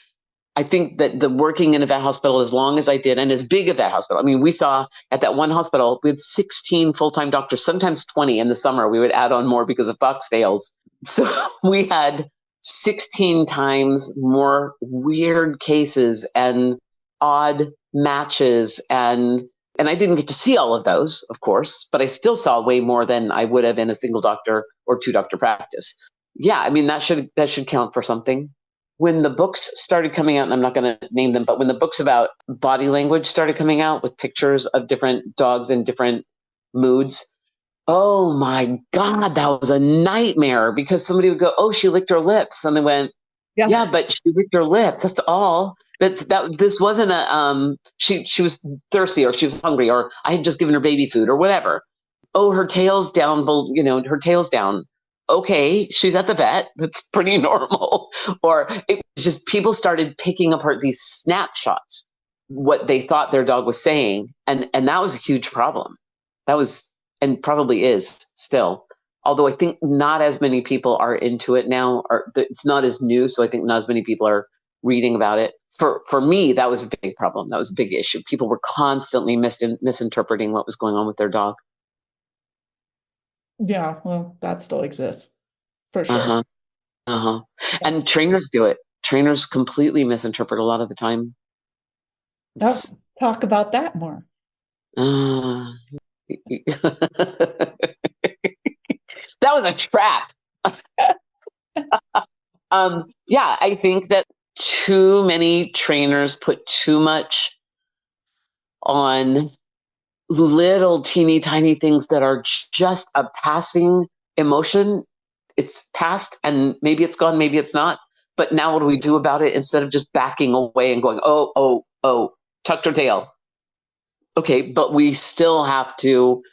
I think that the working in a vet hospital as long as I did, and as big a vet hospital, I mean, we saw at that one hospital, we had 16 full-time doctors, sometimes 20 in the summer. We would add on more because of foxtails. So we had 16 times more weird cases and odd matches. And I didn't get to see all of those, of course, but I still saw way more than I would have in a single doctor or two doctor practice. Yeah, I mean, that should count for something. When the books started coming out, and I'm not going to name them, but when the books about body language started coming out with pictures of different dogs in different moods, Oh my God, that was a nightmare because somebody would go, "Oh, she licked her lips." And I went, Yeah. "Yeah, but she licked her lips. That's all. This wasn't a she was thirsty or she was hungry or I had just given her baby food or whatever. Oh, her tail's down, her tail's down. Okay, she's at the vet. That's pretty normal." Or it was just people started picking apart these snapshots, what they thought their dog was saying, and that was a huge problem. That was and probably is still. Although I think not as many people are into it now, or it's not as new, so I think not as many people are reading about it. For me, that was a big problem. That was a big issue. People were constantly misinterpreting what was going on with their dog. Yeah, well, that still exists for Uh sure. huh. Uh huh. And trainers do it. Trainers completely misinterpret a lot of the time. Oh, It's, talk about that more. uh, that was a trap. Yeah, I think that too many trainers put too much on little teeny tiny things that are just a passing emotion. It's past and maybe it's gone, maybe it's not. But now what do we do about it instead of just backing away and going, "Oh, oh, oh, tucked her tail." Okay, but we still have to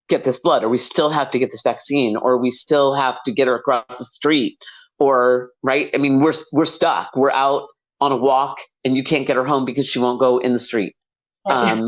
get this blood, or we still have to get this vaccine, or we still have to get her across the street, or right. I mean, we're stuck. We're out on a walk, and you can't get her home because she won't go in the street. Right.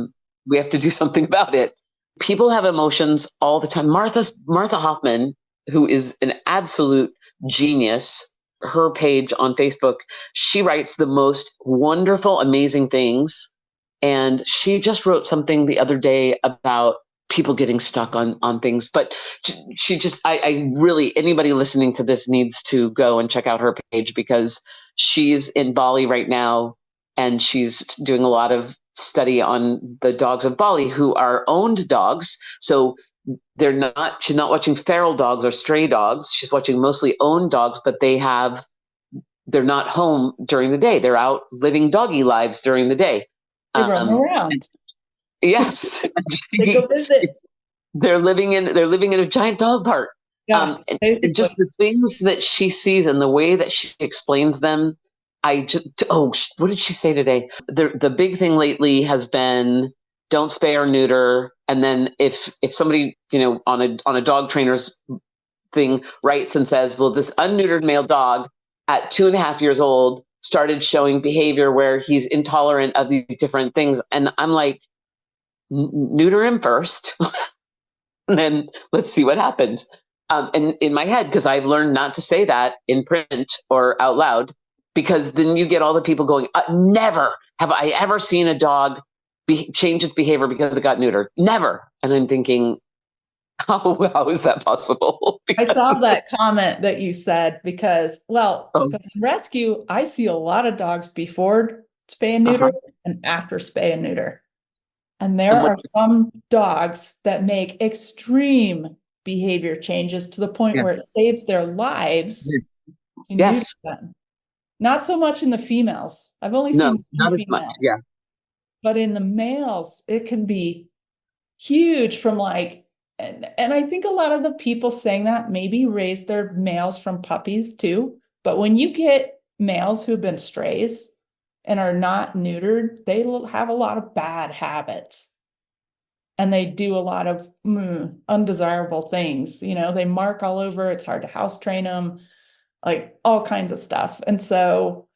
We have to do something about it. People have emotions all the time. Martha Hoffman, who is an absolute genius, her page on Facebook, she writes the most wonderful, amazing things. And she just wrote something the other day about people getting stuck on things. But she just, I really, anybody listening to this needs to go and check out her page because she's in Bali right now and she's doing a lot of study on the dogs of Bali who are owned dogs. So she's not watching feral dogs or stray dogs. She's watching mostly owned dogs, but they're not home during the day. They're out living doggy lives during the day. They roam Um, around. yes, They go visit. they're living in a giant dog park. Yeah, And basically. just the things that she sees and the way that she explains them. What did she say today? The big thing lately has been don't spay or neuter. And then if somebody, on a dog trainer's thing writes and says, well, this unneutered male dog at 2.5 years old started showing behavior where he's intolerant of these different things. And I'm like, neuter him first, and then let's see what happens. And in my head, because I've learned not to say that in print or out loud, because then you get all the people going, never have I ever seen a dog change its behavior because it got neutered. Never. And I'm thinking, how is that possible? I saw Because, that comment that you said because oh, in rescue, I see a lot of dogs before spay and neuter uh-huh. and after spay and neuter. And there And what, are some dogs that make extreme behavior changes to the point where it yes, saves their lives to neuter yes, them. Not so much in the females. I've only no, seen one not as much. female, Yeah. but in the males, it can be huge from like, and I think a lot of the people saying that maybe raise their males from puppies too. But when you get males who've been strays and are not neutered, they have a lot of bad habits and they do a lot of undesirable things. You know, they mark all over. It's hard to house train them, like all kinds of stuff. And so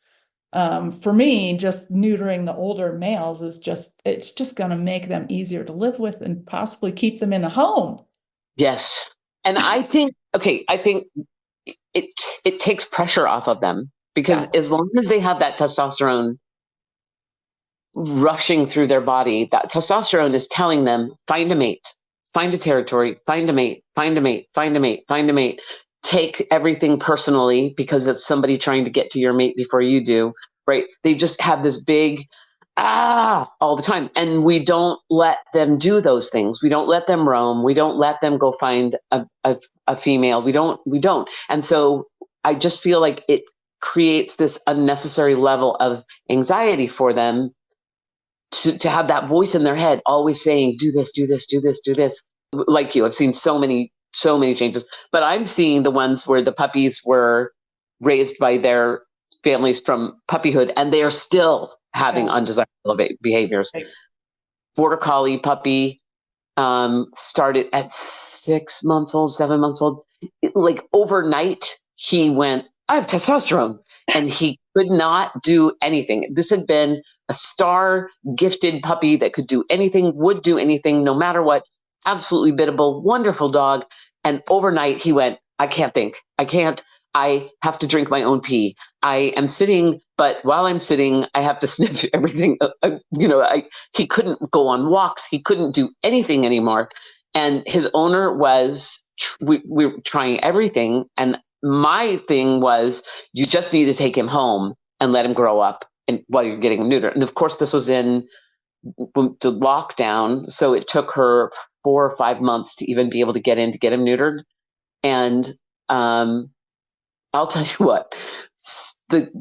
for me, just neutering the older males it's just going to make them easier to live with and possibly keep them in a home. Yes. And I think it takes pressure off of them because Yeah. as long as they have that testosterone rushing through their body, that testosterone is telling them, find a mate, find a territory, find a mate, find a mate, find a mate, find a mate. Take everything personally because it's somebody trying to get to your mate before you do, right? They just have this big all the time. And we don't let them do those things. We don't let them roam. We don't let them go find a female. We don't. And so I just feel like it creates this unnecessary level of anxiety for them to have that voice in their head always saying, do this, do this, do this, do this. like you, I've seen so many changes, but I'm seeing the ones where the puppies were raised by their families from puppyhood, and they are still having undesirable behaviors. Right. Border Collie puppy started at 6 months old, 7 months old. Like overnight, he went, I have testosterone, and he could not do anything. This had been a star gifted puppy that could do anything, would do anything, no matter what. Absolutely biddable, wonderful dog. And overnight he went, I can't think. I have to drink my own pee. I am sitting, but while I'm sitting, I have to sniff everything. He couldn't go on walks. He couldn't do anything anymore. And his owner we were trying everything. And my thing was, you just need to take him home and let him grow up and while you're getting him neutered. And of course, this was in the lockdown. So it took her 4 or 5 months to even be able to get him neutered. And I'll tell you what,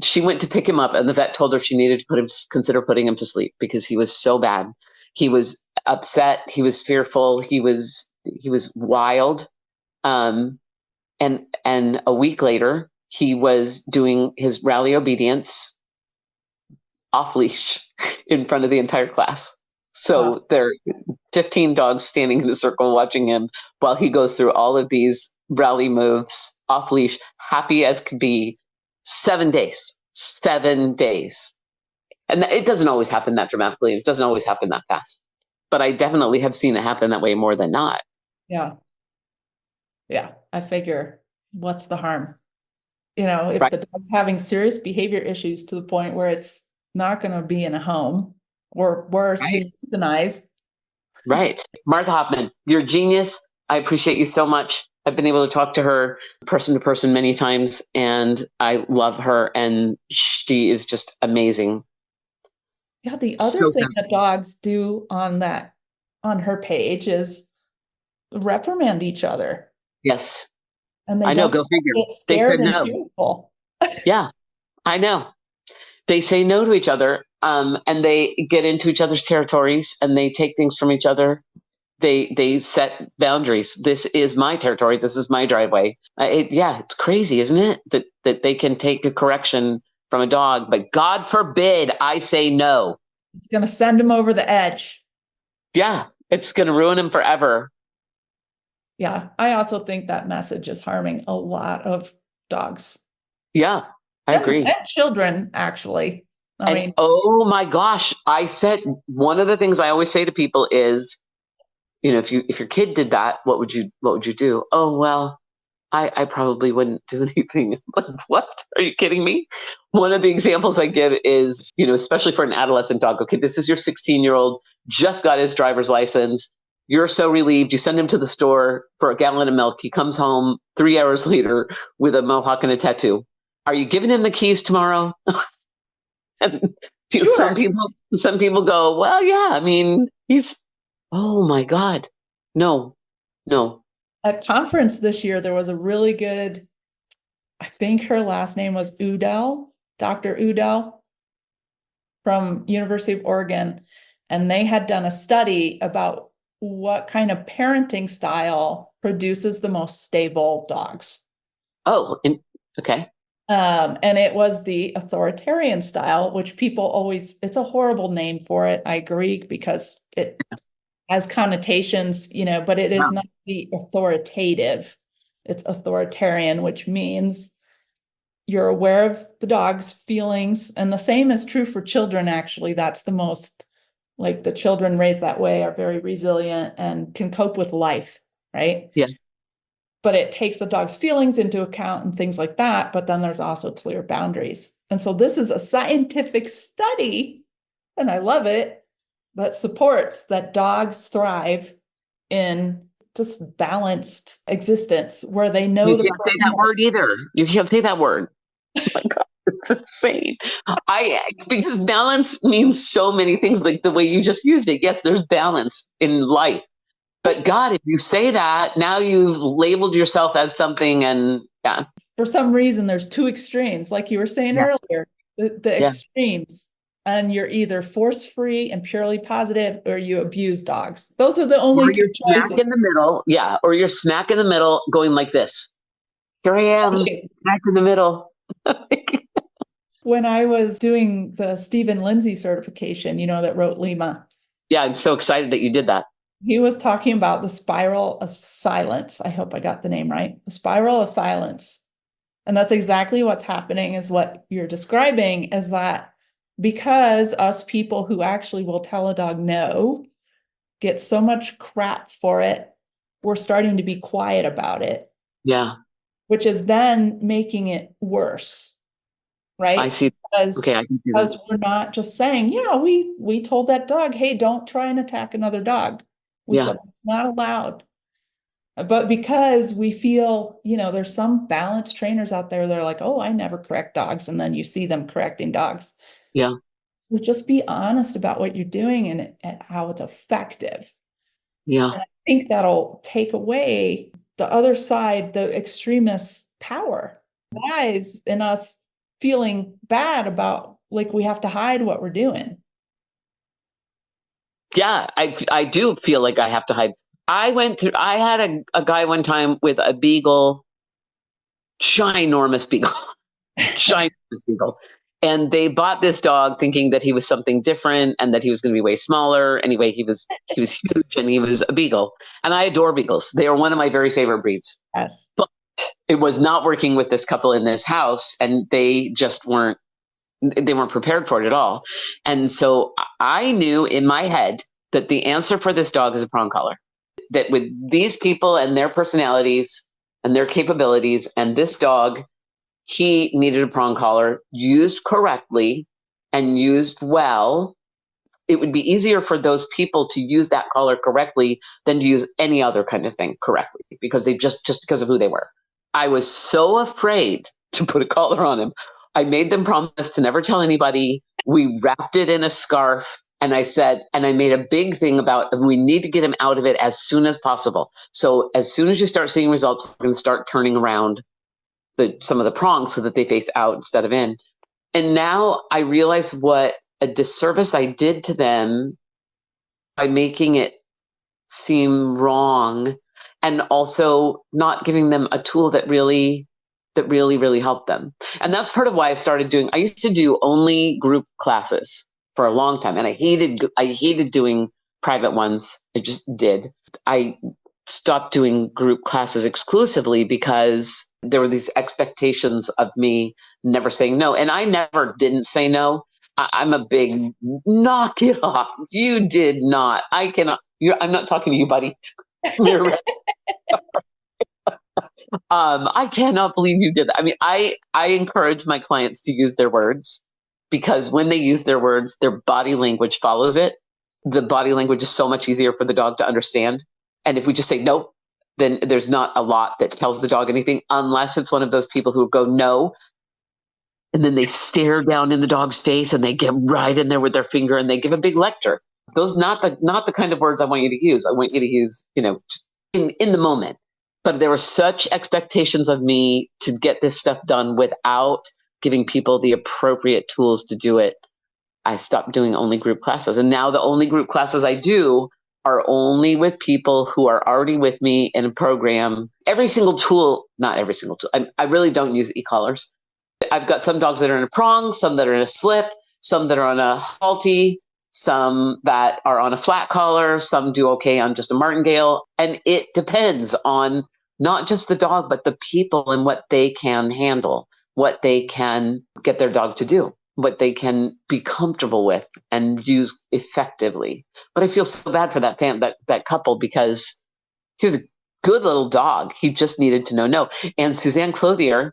she went to pick him up, and the vet told her she needed to consider putting him to sleep because he was so bad. He was upset. He was fearful. He was wild. And a week later, he was doing his rally obedience off leash in front of the entire class. So there are 15 dogs standing in a circle watching him while he goes through all of these rally moves off leash, happy as could be. 7 days. And it doesn't always happen that dramatically. It doesn't always happen that fast. But I definitely have seen it happen that way more than not. Yeah. Yeah. I figure, what's the harm? If Right. the dog's having serious behavior issues to the point where it's not going to be in a home, or worse, being euthanized. Right. Martha Hoffman, you're a genius. I appreciate you so much. I've been able to talk to her person to person many times, and I love her, and she is just amazing. Yeah, the other thing that dogs do on her page is reprimand each other. Yes. And they I know, don't go figure. get They scared said and no. fearful. Yeah, I know. They say no to each other, and they get into each other's territories, and they take things from each other. They set boundaries. This is my territory. This is my driveway. It's crazy, isn't it? That they can take a correction from a dog, but God forbid I say no. It's going to send him over the edge. Yeah, it's going to ruin him forever. Yeah, I also think that message is harming a lot of dogs. Yeah, I agree. And children, actually. I mean, oh my gosh, I said one of the things I always say to people is, if your kid did that, what would you do? Oh, well, I probably wouldn't do anything. Like, what? Are you kidding me? One of the examples I give is, especially for an adolescent dog. Okay, this is your 16-year-old, just got his driver's license. You're so relieved. You send him to the store for a gallon of milk. He comes home 3 hours later with a mohawk and a tattoo. Are you giving him the keys tomorrow? And sure. Some people go, well, yeah, I mean, oh my God. No. At conference this year, there was a really good, I think her last name was Udell, Dr. Udell from University of Oregon. And they had done a study about what kind of parenting style produces the most stable dogs. Oh, okay. And it was the authoritarian style, which people always, it's a horrible name for it. I agree, because it has connotations, but it is not the authoritative. It's authoritarian, which means you're aware of the dog's feelings. And the same is true for children, actually. That's the most, like, the children raised that way are very resilient and can cope with life, right? Yeah. But it takes the dog's feelings into account and things like that. But then there's also clear boundaries. And so this is a scientific study, and I love it, that supports that dogs thrive in just balanced existence where they know you can't say that word either. You can't say that word. Oh my God, it's insane. Because balance means so many things, like the way you just used it. Yes, there's balance in life. But God, if you say that, now you've labeled yourself as something, and yeah. For some reason, there's two extremes, like you were saying earlier, the extremes. and you're either force-free and purely positive, or you abuse dogs. Those are the only two choices. Smack in the middle. Yeah. Or you're smack in the middle going like this. Here I am, smack in the middle. When I was doing the Stephen Lindsay certification, that wrote Lima. Yeah, I'm so excited that you did that. He was talking about the spiral of silence. I hope I got the name right. The spiral of silence. And that's exactly what's happening, is what you're describing, is that because us people who actually will tell a dog no get so much crap for it, we're starting to be quiet about it. Yeah. Which is then making it worse. Right? I see. Okay, I can see that. Because we're not just saying, yeah, we told that dog, hey, don't try and attack another dog. We said it's not allowed. But because we feel, there's some balanced trainers out there that are like, oh, I never correct dogs. And then you see them correcting dogs. Yeah. So just be honest about what you're doing and how it's effective. Yeah. And I think that'll take away the other side, the extremist power. Lies in us feeling bad about, like, we have to hide what we're doing. Yeah, I do feel like I have to hide. I had a guy one time with a beagle, ginormous beagle, ginormous beagle. And they bought this dog thinking that he was something different and that he was going to be way smaller. Anyway, he was huge and he was a beagle. And I adore beagles. They are one of my very favorite breeds. Yes. But it was not working with this couple in this house, and they just weren't prepared for it at all. And so I knew in my head that the answer for this dog is a prong collar. That with these people and their personalities and their capabilities, and this dog, he needed a prong collar used correctly and used well. It would be easier for those people to use that collar correctly than to use any other kind of thing correctly, because they just because of who they were. I was so afraid to put a collar on him. I made them promise to never tell anybody. We wrapped it in a scarf, and I said, and I made a big thing about, we need to get him out of it as soon as possible. So as soon as you start seeing results, we're going to start turning around some of the prongs so that they face out instead of in. And now I realize what a disservice I did to them by making it seem wrong, and also not giving them a tool that really helped them. And that's part of why I used to do only group classes for a long time. And I hated doing private ones. I just did. I stopped doing group classes exclusively because there were these expectations of me never saying no. And I never didn't say no. I'm a big knock it off. You did not. I cannot. I'm not talking to you, buddy. I cannot believe you did that. I mean, I encourage my clients to use their words, because when they use their words, their body language follows it. The body language is so much easier for the dog to understand. And if we just say no, then there's not a lot that tells the dog anything, unless it's one of those people who go no, and then they stare down in the dog's face and they get right in there with their finger and they give a big lecture. Those not the kind of words I want you to use. I want you to use, just in the moment. But there were such expectations of me to get this stuff done without giving people the appropriate tools to do it. I stopped doing only group classes. And now the only group classes I do are only with people who are already with me in a program. Every single tool, not every single tool. I really don't use e-collars. I've got some dogs that are in a prong, some that are in a slip, some that are on a halty, some that are on a flat collar, some do okay on just a martingale. And it depends on not just the dog, but the people and what they can handle, what they can get their dog to do, what they can be comfortable with and use effectively. But I feel so bad for that couple, because he was a good little dog. He just needed to know no. And Suzanne Clothier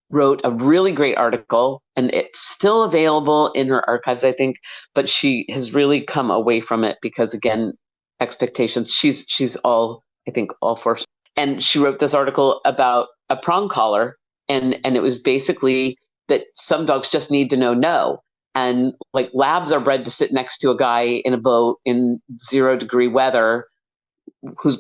wrote a really great article, and it's still available in her archives, I think, but she has really come away from it because, again, expectations. She's all for. And she wrote this article about a prong collar, and it was basically that some dogs just need to know no. And like labs are bred to sit next to a guy in a boat in 0-degree weather who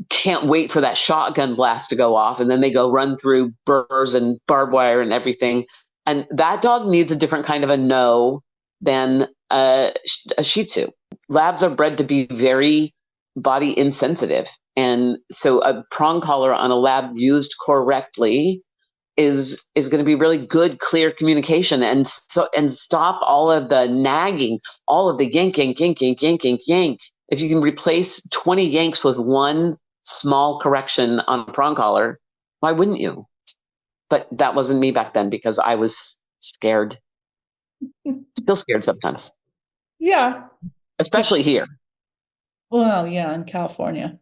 can't wait for that shotgun blast to go off. And then they go run through burrs and barbed wire and everything. And that dog needs a different kind of a no than a Shih Tzu. Labs are bred to be very body insensitive. And so a prong collar on a lab used correctly is going to be really good, clear communication, and stop all of the nagging, all of the yank, yank, yank, yank, yank, yank, yank. If you can replace 20 yanks with one small correction on a prong collar, why wouldn't you? But that wasn't me back then because I was scared. Still scared sometimes. Yeah. Especially here. Well, yeah, in California.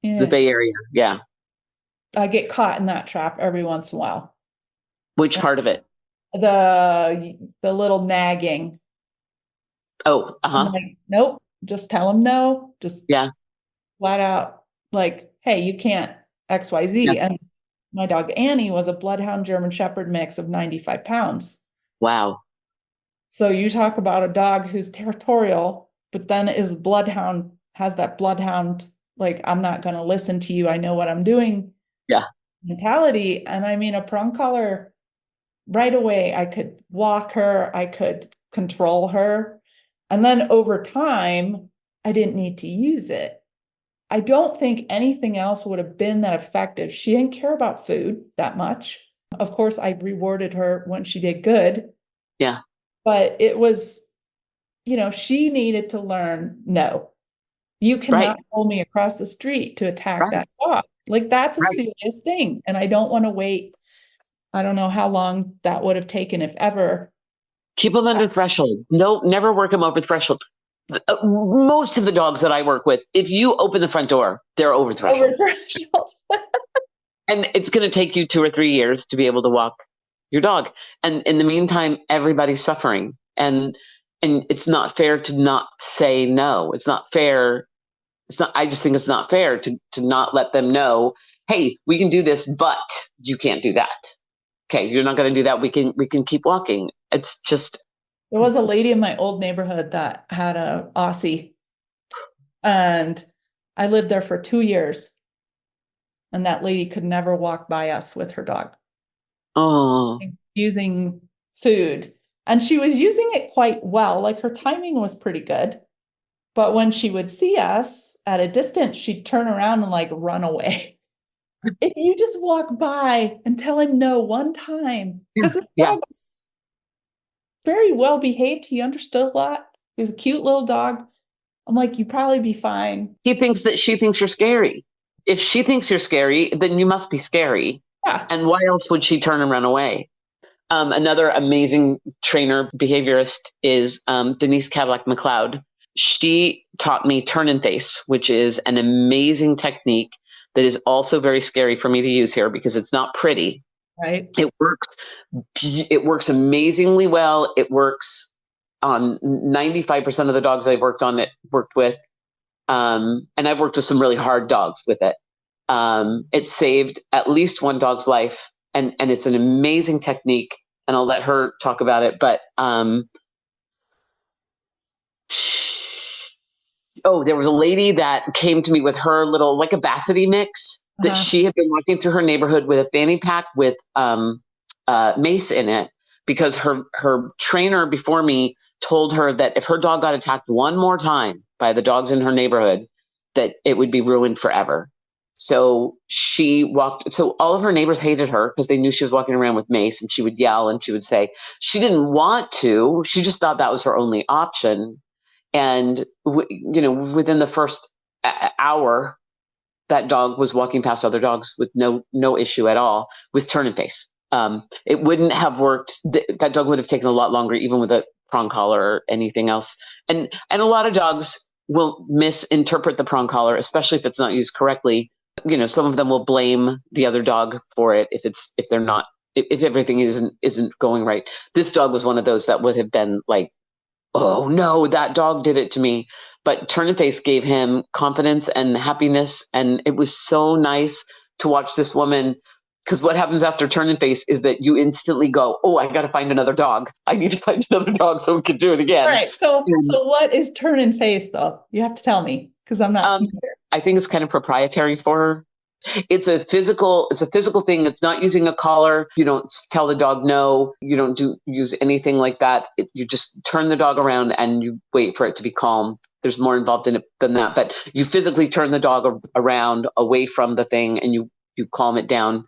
Yeah. The Bay Area. Yeah. I get caught in that trap every once in a while. Which part of it? The little nagging. Oh, I'm like, nope, just tell him no. Just flat out like, hey, you can't XYZ. Yeah. And my dog Annie was a Bloodhound German Shepherd mix of 95 pounds. Wow. So you talk about a dog who's territorial, but then is a bloodhound, has that bloodhound, like, I'm not going to listen to you. I know what I'm doing. Yeah. Mentality. And I mean, a prong collar, right away, I could walk her, I could control her. And then over time, I didn't need to use it. I don't think anything else would have been that effective. She didn't care about food that much. Of course, I rewarded her when she did good. Yeah. But it was, she needed to learn, no, you cannot pull me across the street to attack that dog. Like, that's a serious thing. And I don't want to wait. I don't know how long that would have taken, if ever. Keep them under threshold. No, never work them over threshold. Most of the dogs that I work with, if you open the front door, they're over threshold. And it's going to take you 2 or 3 years to be able to walk your dog. And in the meantime, everybody's suffering. And it's not fair to not say no. It's not fair. I just think it's not fair to not let them know, hey, we can do this, but you can't do that. Okay, you're not going to do that. We can keep walking. It's just. There was a lady in my old neighborhood that had a Aussie, and I lived there for 2 years. And that lady could never walk by us with her dog. Oh. Using food. And she was using it quite well. Like, her timing was pretty good. But when she would see us at a distance, she'd turn around and like run away. If you just walk by and tell him no one time, because this dog was very well behaved. He understood a lot. He was a cute little dog. I'm like, you'd probably be fine. He thinks that she thinks you're scary. If she thinks you're scary, then you must be scary. Yeah. And why else would she turn and run away? Another amazing trainer behaviorist is Denise Cadillac McLeod. She taught me turn and face, which is an amazing technique that is also very scary for me to use here because it's not pretty. Right. It works amazingly well. It works on 95% of the dogs I've worked with. And I've worked with some really hard dogs with it. It saved at least one dog's life, and it's an amazing technique, and I'll let her talk about it. But there was a lady that came to me with her little, like a Bassity mix that she had been walking through her neighborhood with a fanny pack with mace in it, because her trainer before me told her that if her dog got attacked one more time by the dogs in her neighborhood, that it would be ruined forever. So so all of her neighbors hated her because they knew she was walking around with mace, and she would yell and she would say she didn't want to. She just thought that was her only option. And, within the first hour, that dog was walking past other dogs with no issue at all with turn and face. It wouldn't have worked. That dog would have taken a lot longer, even with a prong collar or anything else. And a lot of dogs will misinterpret the prong collar, especially if it's not used correctly. Some of them will blame the other dog for it if everything isn't going right. This dog was one of those that would have been like, oh no, that dog did it to me. But turn and face gave him confidence and happiness. And it was so nice to watch this woman, because what happens after turn and face is that you instantly go, oh, I got to find another dog. I need to find another dog so we can do it again. All right. So what is turn and face though? You have to tell me, because I'm not familiar. I think it's kind of proprietary for her. It's a physical thing. It's not using a collar. You don't tell the dog no. You don't use anything like that. You just turn the dog around and you wait for it to be calm. There's more involved in it than that, but you physically turn the dog around away from the thing and you calm it down.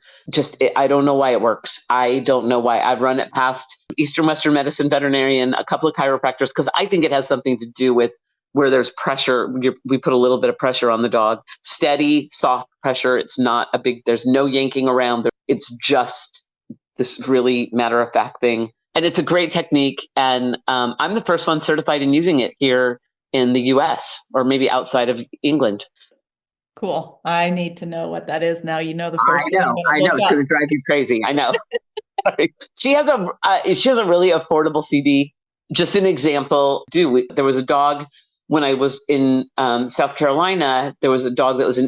I don't know why it works. I don't know why. I've run it past Eastern Western medicine veterinarian, a couple of chiropractors, because I think it has something to do with where there's pressure. We put a little bit of pressure on the dog, steady, soft pressure. It's not there's no yanking around. It's just this really matter of fact thing. And it's a great technique. And I'm the first one certified in using it here in the US, or maybe outside of England. Cool. I need to know what that is now. You know, the first I know. It's going to drive you crazy. I know. She has a really affordable CD. Just an example. There was a dog when I was in South Carolina. There was a dog that was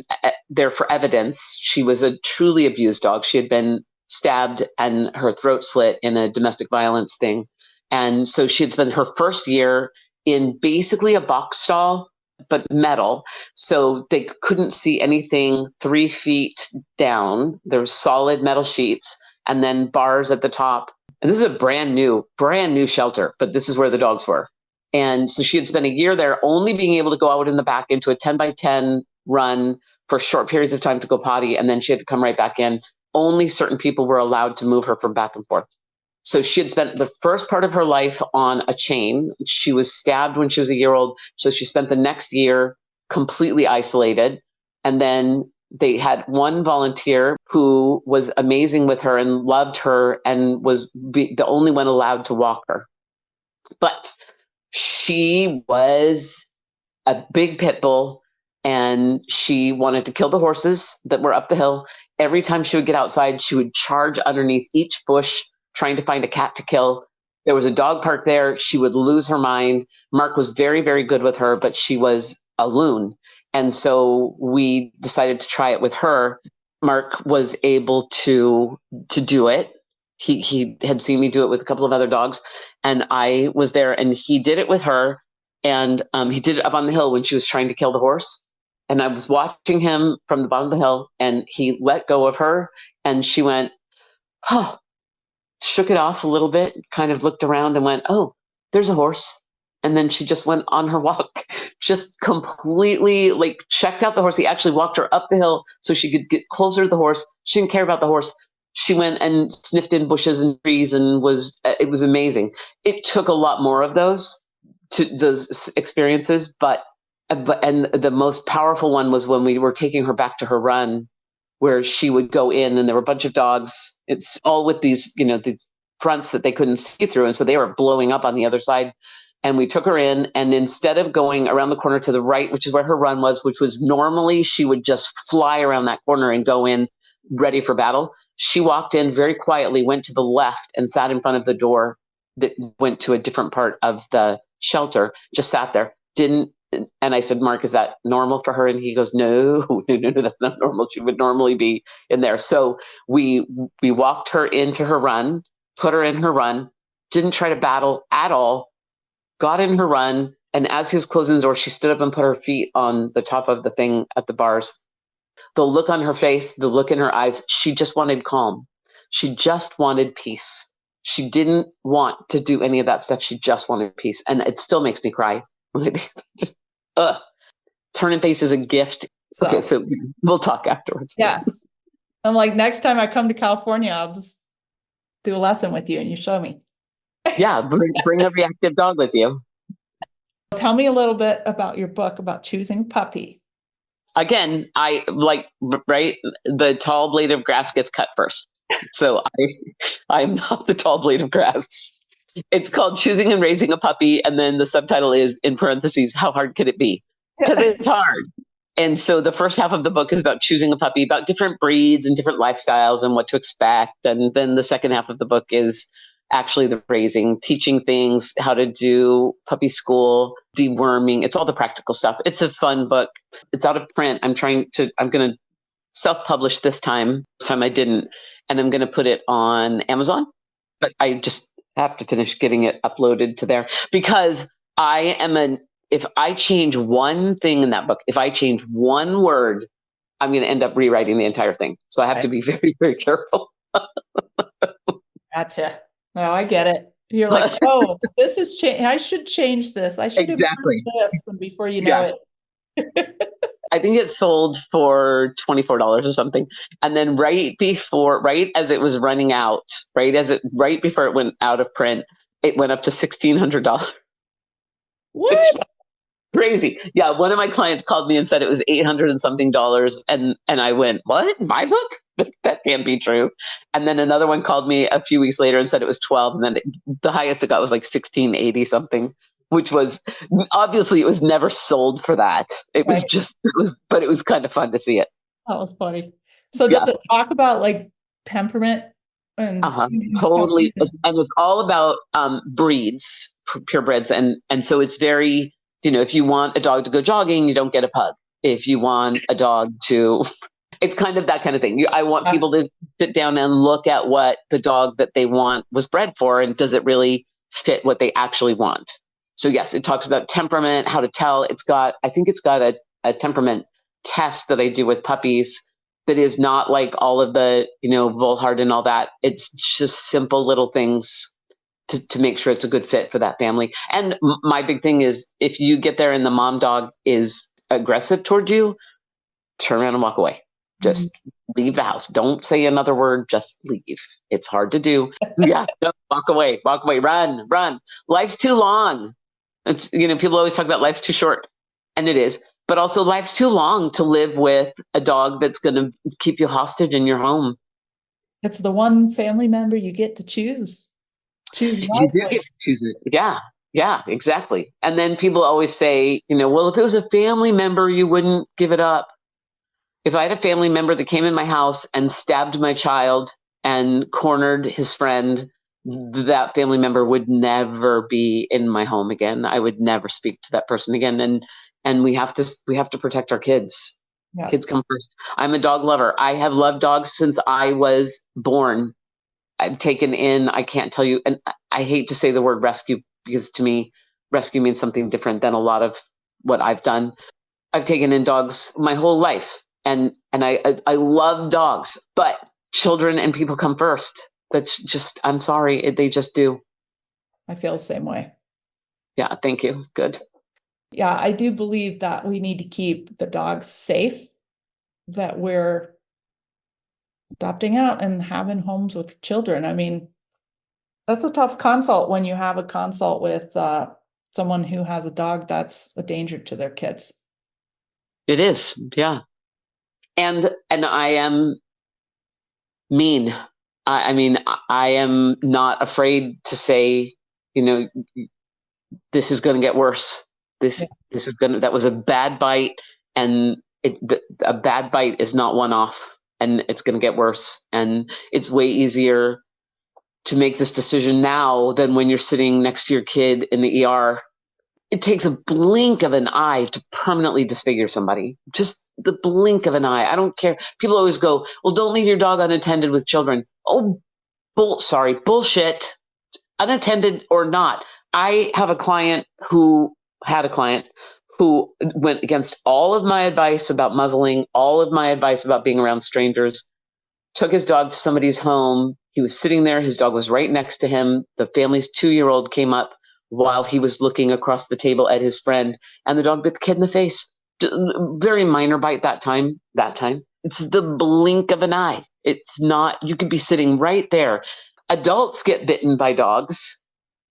there for evidence. She was a truly abused dog. She had been stabbed and her throat slit in a domestic violence thing. And so she had spent her first year in basically a box stall, but metal. So they couldn't see anything 3 feet down. There was solid metal sheets and then bars at the top. And this is a brand new shelter, but this is where the dogs were. And so she had spent a year there, only being able to go out in the back into a 10x10 run for short periods of time to go potty. And then she had to come right back in. Only certain people were allowed to move her from back and forth. So she had spent the first part of her life on a chain. She was stabbed when she was a year old. So she spent the next year completely isolated. And then they had one volunteer who was amazing with her and loved her and was the only one allowed to walk her. But she was a big pit bull and she wanted to kill the horses that were up the hill. Every time she would get outside, she would charge underneath each bush trying to find a cat to kill. There was a dog park there. She would lose her mind. Mark was very, very good with her, but she was a loon. And so we decided to try it with her. Mark was able to do it. He had seen me do it with a couple of other dogs, and I was there, and he did it with her. And he did it up on the hill when she was trying to kill the horse. And I was watching him from the bottom of the hill, and he let go of her, and she went, oh, shook it off a little bit, kind of looked around and went, oh, there's a horse. And then she just went on her walk, just completely checked out the horse. He actually walked her up the hill so she could get closer to the horse. She didn't care about the horse. She went and sniffed in bushes and trees and it was amazing. It took a lot more of those experiences, but the most powerful one was when we were taking her back to her run, where she would go in and there were a bunch of dogs. It's all with these fronts that they couldn't see through. And so they were blowing up on the other side. And we took her in, and instead of going around the corner to the right, which is where her run was, which was normally she would just fly around that corner and go in ready for battle, she walked in very quietly, went to the left and sat in front of the door that went to a different part of the shelter, just sat there, didn't. And I said, Mark, is that normal for her? And he goes, no, that's not normal. She would normally be in there. So we walked her into her run, put her in her run, didn't try to battle at all, got in her run. And as he was closing the door, she stood up and put her feet on the top of the thing at the bars. The look on her face, the look in her eyes, she just wanted calm. She just wanted peace. She didn't want to do any of that stuff. She just wanted peace. And it still makes me cry. Turning face is a gift. Okay, so we'll talk afterwards. Yes. I'm like, next time I come to California, I'll just do a lesson with you and you show me. Yeah, bring a reactive dog with you. Tell me a little bit about your book about choosing puppy. Again, the tall blade of grass gets cut first. So I'm not the tall blade of grass. It's called Choosing and Raising a Puppy. And then the subtitle is, in parentheses, how hard could it be? Because it's hard. And so the first half of the book is about choosing a puppy, about different breeds and different lifestyles and what to expect. And then the second half of the book is actually the raising, teaching things, how to do puppy school, deworming. It's all the practical stuff. It's a fun book. It's out of print. I'm going to self-publish this time. I didn't. And I'm going to put it on Amazon. But I just have to finish getting it uploaded to there, because if I change one thing in that book, if I change one word, I'm going to end up rewriting the entire thing. So I have to be very, very careful. Gotcha. No, I get it. You're like, oh, this is change. I should change this. I should improve Exactly. this. And before you know it. I think it sold for $24 or something. And then right as it was running out, right before it went out of print, it went up to $1,600. What? Crazy. Yeah. One of my clients called me and said it was $800 and something. And I went, what? My book? That can't be true. And then another one called me a few weeks later and said it was 12. And then the highest it got was like 1680 something, which was obviously it was never sold for that. It was but it was kind of fun to see it. That was funny. So does it talk about like temperament and totally? And it's all about breeds, purebreds, and so it's very, if you want a dog to go jogging, you don't get a pug. If you want a dog to, it's kind of that kind of thing. I want people to sit down and look at what the dog that they want was bred for, and does it really fit what they actually want? So yes, it talks about temperament, how to tell. I think it's got a temperament test that I do with puppies that is not like all of the, Volhard and all that. It's just simple little things to make sure it's a good fit for that family. And my big thing is, if you get there and the mom dog is aggressive toward you, turn around and walk away. Just leave the house. Don't say another word. Just leave. It's hard to do. Yeah. No, walk away, run. Life's too long. People always talk about life's too short, and it is, but also life's too long to live with a dog that's going to keep you hostage in your home. It's the one family member you get to choose. You do get to choose it. Yeah, exactly. And then people always say, well, if it was a family member, you wouldn't give it up. If I had a family member that came in my house and stabbed my child and cornered his friend, that family member would never be in my home again. I would never speak to that person again. And we have to protect our kids. Yeah. Kids come first. I'm a dog lover. I have loved dogs since I was born. I've taken in, I can't tell you, and I hate to say the word rescue, because to me, rescue means something different than a lot of what I've done. I've taken in dogs my whole life, and I love dogs, but children and people come first. That's just, I'm sorry, they just do. I feel the same way. Yeah, thank you. Good. Yeah, I do believe that we need to keep the dogs safe, that we're adopting out and having homes with children. I mean, that's a tough consult when you have a consult with someone who has a dog that's a danger to their kids. It is, yeah. And I am mean. I mean, I am not afraid to say, this is going to get worse. That was a bad bite, and a bad bite is not one off, and it's going to get worse. And it's way easier to make this decision now than when you're sitting next to your kid in the ER. It takes a blink of an eye to permanently disfigure somebody. Just the blink of an eye. I don't care. People always go, well, don't leave your dog unattended with children. Oh, bullshit. Unattended or not. I have a client who went against all of my advice about muzzling, all of my advice about being around strangers, took his dog to somebody's home. He was sitting there. His dog was right next to him. The family's 2-year-old came up while he was looking across the table at his friend, and the dog bit the kid in the face. Very minor bite that time. It's the blink of an eye. It's not, you could be sitting right there. Adults get bitten by dogs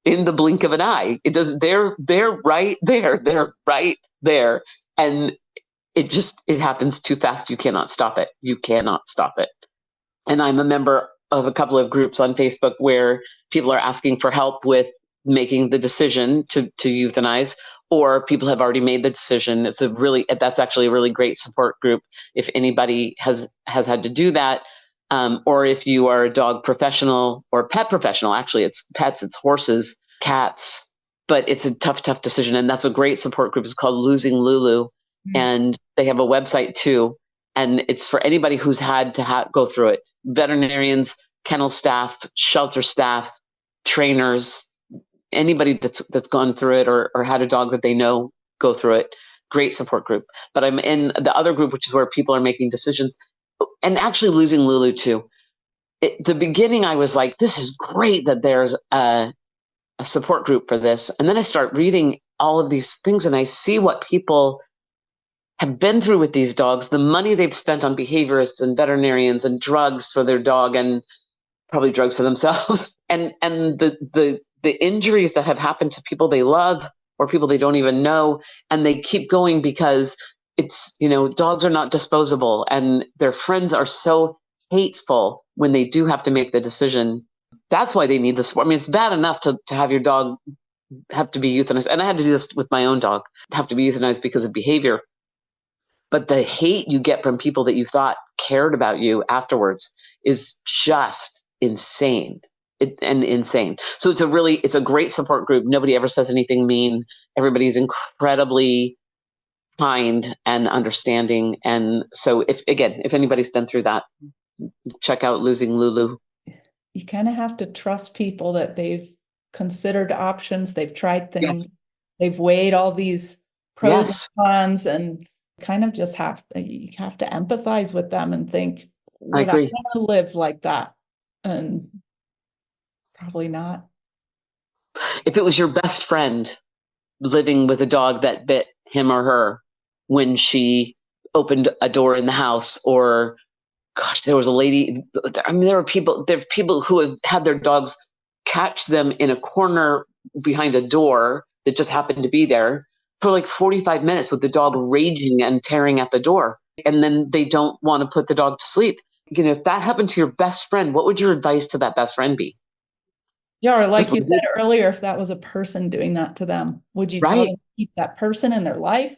in the blink of an eye. It doesn't, they're right there. They're right there. And it happens too fast. You cannot stop it. And I'm a member of a couple of groups on Facebook where people are asking for help with making the decision to euthanize, or people have already made the decision. That's actually a really great support group if anybody has had to do that. Or if you are a dog professional or pet professional. Actually, it's pets, it's horses, cats, but it's a tough decision. And that's a great support group. It's called Losing Lulu. Mm-hmm. And they have a website too. And it's for anybody who's had to go through it. Veterinarians, kennel staff, shelter staff, trainers, anybody that's gone through it or had a dog that they know go through it. great support group. But I'm in the other group, which is where people are making decisions, and actually losing Lulu too. At the beginning, I was like, this is great that there's a support group for this. And then I start reading all of these things and I see what people have been through with these dogs, the money they've spent on behaviorists and veterinarians and drugs for their dog and probably drugs for themselves and the injuries that have happened to people they love or people they don't even know. And they keep going because it's, dogs are not disposable and their friends are so hateful when they do have to make the decision. That's why they need the support. I mean, it's bad enough to have your dog have to be euthanized. And I had to do this with my own dog, have to be euthanized because of behavior. But the hate you get from people that you thought cared about you afterwards is just insane. Insane. So it's a great support group. Nobody ever says anything mean. Everybody's incredibly kind and understanding. And so if anybody's been through that, check out Losing Lulu. You kind of have to trust people that they've considered options, they've tried things, they've weighed all these pros and cons, and kind of just you have to empathize with them and think, would I want to live like that? And probably not. If it was your best friend living with a dog that bit him or her when she opened a door in the house, or gosh, there was a lady, I mean, there are people who have had their dogs catch them in a corner behind a door that just happened to be there for like 45 minutes with the dog raging and tearing at the door. And then they don't want to put the dog to sleep. If that happened to your best friend, what would your advice to that best friend be? Yeah, or like you said earlier, if that was a person doing that to them, would you tell them to keep that person in their life?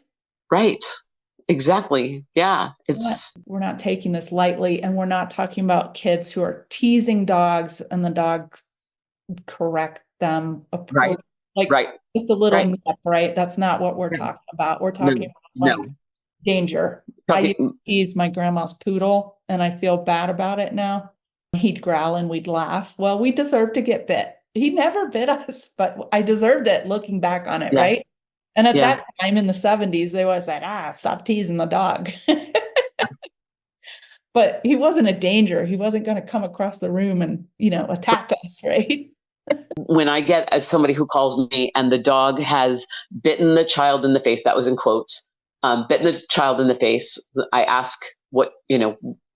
Right. Exactly. Yeah. We're not taking this lightly, and we're not talking about kids who are teasing dogs and the dog correct them. Just a little nip, right? That's not what we're talking about. We're talking about danger. I used to tease my grandma's poodle, and I feel bad about it now. He'd growl and we'd laugh. Well, we deserved to get bit. He never bit us, but I deserved it looking back on it, right? And at that time in the 70s, they would say, stop teasing the dog. But he wasn't a danger. He wasn't going to come across the room and, attack us, right? When I get somebody who calls me and the dog has bitten the child in the face, that was in quotes, bitten the child in the face, I ask what,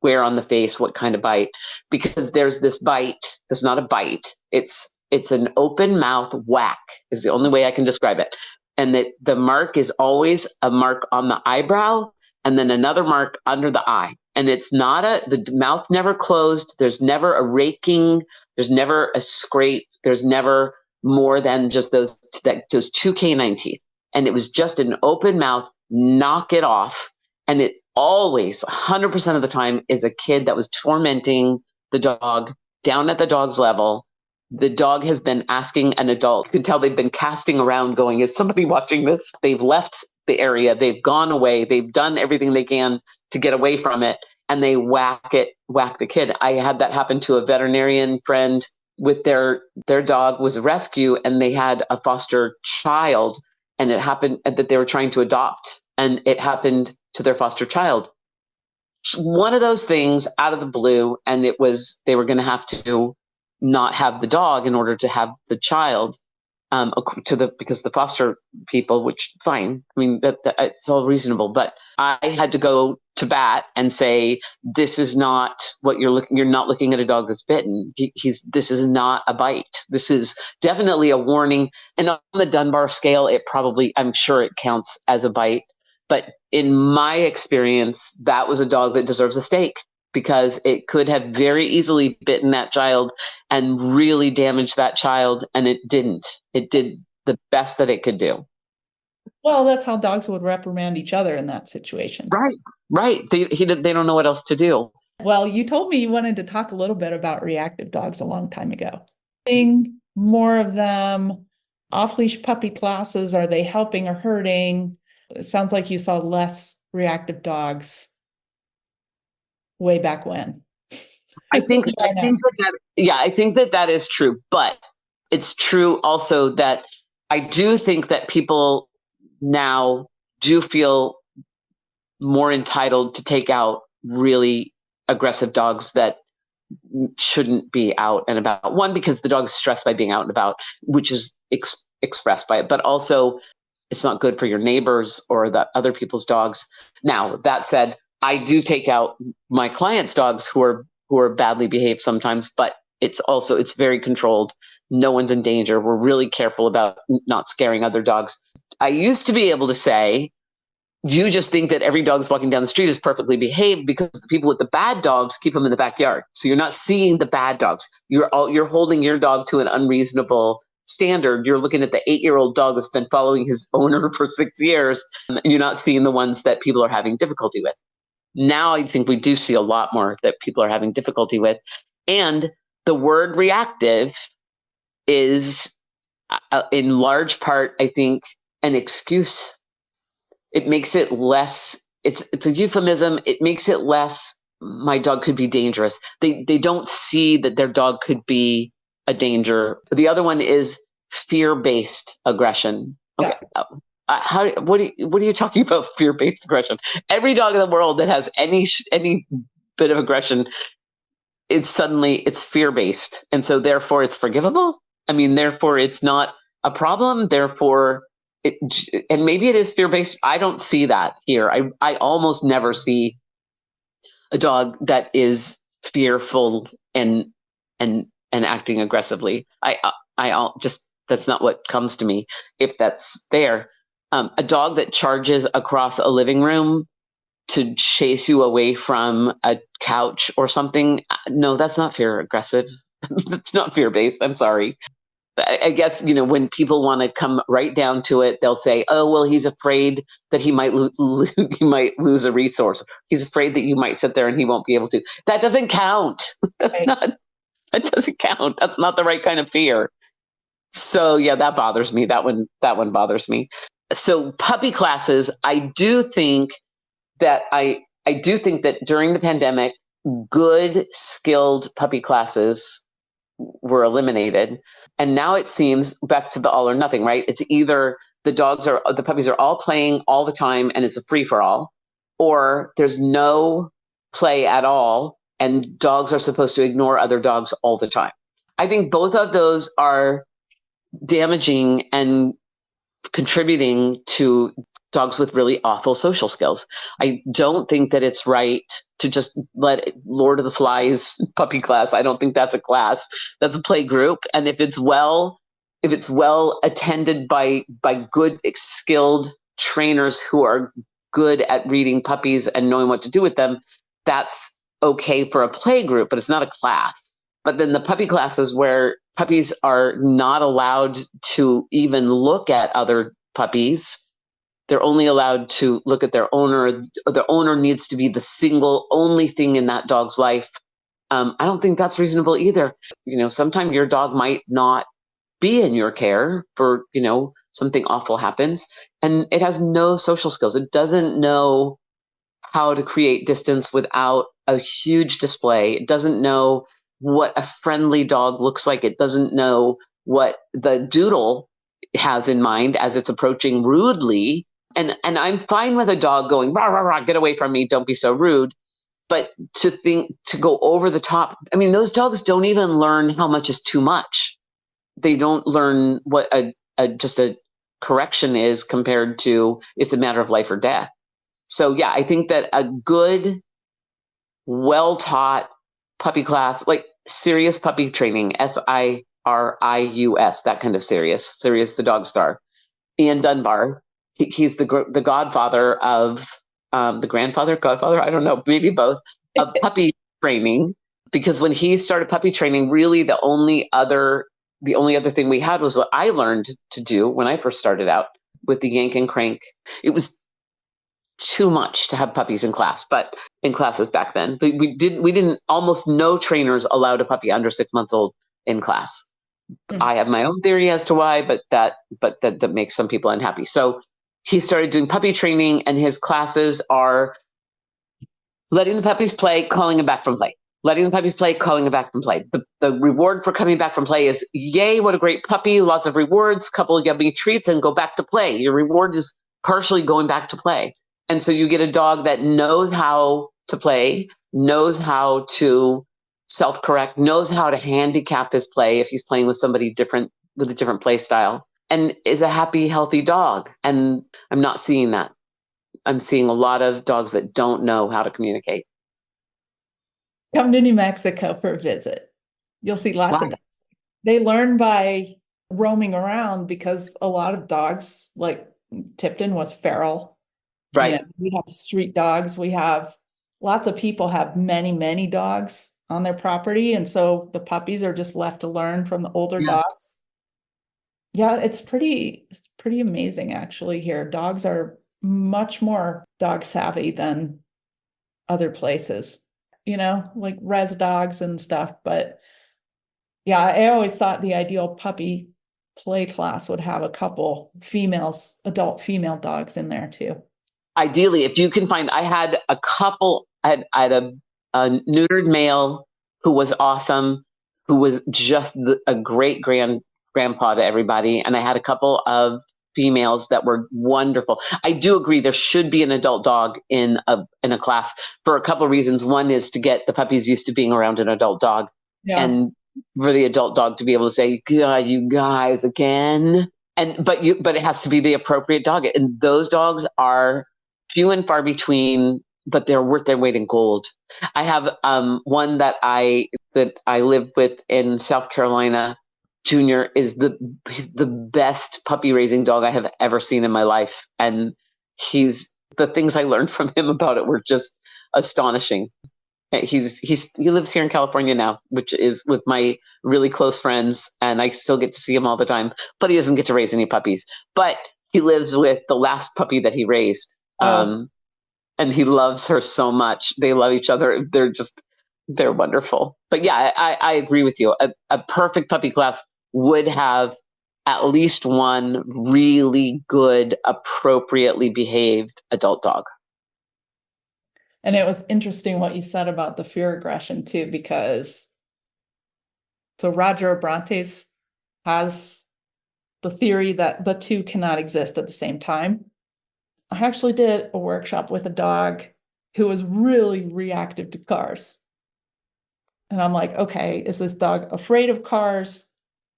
where on the face, what kind of bite, because there's this bite. That's not a bite. It's an open mouth whack is the only way I can describe it. And that the mark is always a mark on the eyebrow and then another mark under the eye. And it's not the mouth never closed. There's never a raking. There's never a scrape. There's never more than just those two canine teeth. And it was just an open mouth, knock it off. And it always, 100% of the time, is a kid that was tormenting the dog down at the dog's level. The dog has been asking an adult. You can tell they've been casting around going, is somebody watching this? They've left the area. They've gone away. They've done everything they can to get away from it. And they whack the kid. I had that happen to a veterinarian friend with their dog was a rescue, and they had a foster child, and it happened that they were trying to adopt, and it happened to their foster child. One of those things out of the blue, and they were going to have to not have the dog in order to have the child, because the foster people, which fine, I mean that it's all reasonable, but I had to go to bat and say, this is not what you're looking. You're not looking at a dog that's bitten. This is not a bite. This is definitely a warning. And on the Dunbar scale, I'm sure it counts as a bite. But in my experience, that was a dog that deserves a stake, because it could have very easily bitten that child and really damaged that child. And it didn't. It did the best that it could do. Well, that's how dogs would reprimand each other in that situation. Right. They don't know what else to do. Well, you told me you wanted to talk a little bit about reactive dogs a long time ago. Seeing more of them, off-leash puppy classes, are they helping or hurting? It sounds like you saw less reactive dogs way back when. I think that is true, but it's true also that I do think that people now do feel more entitled to take out really aggressive dogs that shouldn't be out and about. One, because the dog's stressed by being out and about, which is expressed by it, but also it's not good for your neighbors or the other people's dogs. Now, that said, I do take out my clients' dogs who are badly behaved sometimes, but it's very controlled. No one's in danger. We're really careful about not scaring other dogs. I used to be able to say, you just think that every dog's walking down the street is perfectly behaved because the people with the bad dogs keep them in the backyard. So you're not seeing the bad dogs. You're holding your dog to an unreasonable standard. You're looking at the 8-year-old dog that's been following his owner for 6 years, and you're not seeing the ones that people are having difficulty with. Now I think we do see a lot more that people are having difficulty with. And the word reactive is, in large part, I think, an excuse. It makes it less, it's a euphemism. It makes it less, my dog could be dangerous. They don't see that their dog could be a danger. The other one is fear-based aggression. Okay. Yeah. What are you talking about, fear-based aggression? Every dog in the world that has any bit of aggression, it's fear-based. And so therefore it's forgivable. I mean, therefore it's not a problem. Therefore, and maybe it is fear-based. I don't see that here. I almost never see a dog that is fearful and acting aggressively. That's not what comes to me. If that's there, a dog that charges across a living room to chase you away from a couch or something, no, that's not aggressive. That's not fear-based. I'm sorry. I guess, when people want to come right down to it, they'll say, oh, well, he's afraid that he might lose a resource. He's afraid that you might sit there and he won't be able to. That doesn't count. That doesn't count. That's not the right kind of fear. So yeah, that bothers me. That one bothers me. So puppy classes, I do think that during the pandemic, good, skilled puppy classes were eliminated. And now it seems back to the all or nothing, right? It's either the puppies are all playing all the time and it's a free for all, or there's no play at all and dogs are supposed to ignore other dogs all the time. I think both of those are damaging and contributing to dogs with really awful social skills. I don't think that it's right to just let Lord of the Flies puppy class. I don't think that's a class. That's a play group. And if it's well attended by good, skilled trainers who are good at reading puppies and knowing what to do with them, that's okay for a play group, but it's not a class. But then the puppy classes where puppies are not allowed to even look at other puppies, they're only allowed to look at their owner. The owner needs to be the single only thing in that dog's life. I don't think that's reasonable either. Sometimes your dog might not be in your care for, something awful happens and it has no social skills. It doesn't know how to create distance without a huge display. It doesn't know what a friendly dog looks like. It doesn't know what the doodle has in mind as it's approaching rudely. And I'm fine with a dog going, rah, rah, rah, get away from me, don't be so rude. But to go over the top, I mean, those dogs don't even learn how much is too much. They don't learn what just a correction is compared to it's a matter of life or death. So yeah, I think that a good, well-taught puppy class, like serious puppy training, SIRIUS, that kind of Sirius the dog star, Ian Dunbar, he's the godfather of godfather, I don't know, maybe both, of puppy training. Because when he started puppy training, really the only other thing we had was what I learned to do when I first started out with the yank and crank. It was too much to have puppies in class, but in classes back then, but we didn't almost no trainers allowed a puppy under 6 months old in class. Mm-hmm. I have my own theory as to why, but that makes some people unhappy. So he started doing puppy training, and his classes are letting the puppies play, calling them back from play. Letting the puppies play, calling them back from play. The reward for coming back from play is, yay, what a great puppy, lots of rewards, couple of yummy treats, and go back to play. Your reward is partially going back to play. And so you get a dog that knows how to play, knows how to self-correct, knows how to handicap his play if he's playing with somebody different, with a different play style, and is a happy, healthy dog. And I'm not seeing that. I'm seeing a lot of dogs that don't know how to communicate. Come to New Mexico for a visit. You'll see lots of dogs. They learn by roaming around, because a lot of dogs, like Tipton was feral. Right. You know, we have street dogs. We have lots of people have many, many dogs on their property. And so the puppies are just left to learn from the older dogs. Yeah, it's pretty amazing actually here. Dogs are much more dog savvy than other places, you know, like res dogs and stuff. But yeah, I always thought the ideal puppy play class would have a couple females, adult female dogs in there too. Ideally, if you can find, I had a couple, I had a neutered male who was awesome, who was just a great grandpa to everybody. And I had a couple of females that were wonderful. I do agree there should be an adult dog in a class for a couple of reasons. One is to get the puppies used to being around an adult dog, and for the adult dog to be able to say, "God, you guys again." But it has to be the appropriate dog. And those dogs are few and far between, but they're worth their weight in gold. I have one that I live with in South Carolina. Junior is the best puppy raising dog I have ever seen in my life. And the things I learned from him about it were just astonishing. He lives here in California now, which is with my really close friends, and I still get to see him all the time, but he doesn't get to raise any puppies. But he lives with the last puppy that he raised. And he loves her so much. They love each other. They're wonderful. But yeah, I agree with you. A perfect puppy class would have at least one really good, appropriately behaved adult dog. And it was interesting what you said about the fear aggression too, because so Roger Abrantes has the theory that the two cannot exist at the same time. I actually did a workshop with a dog who was really reactive to cars. And I'm like, okay, is this dog afraid of cars?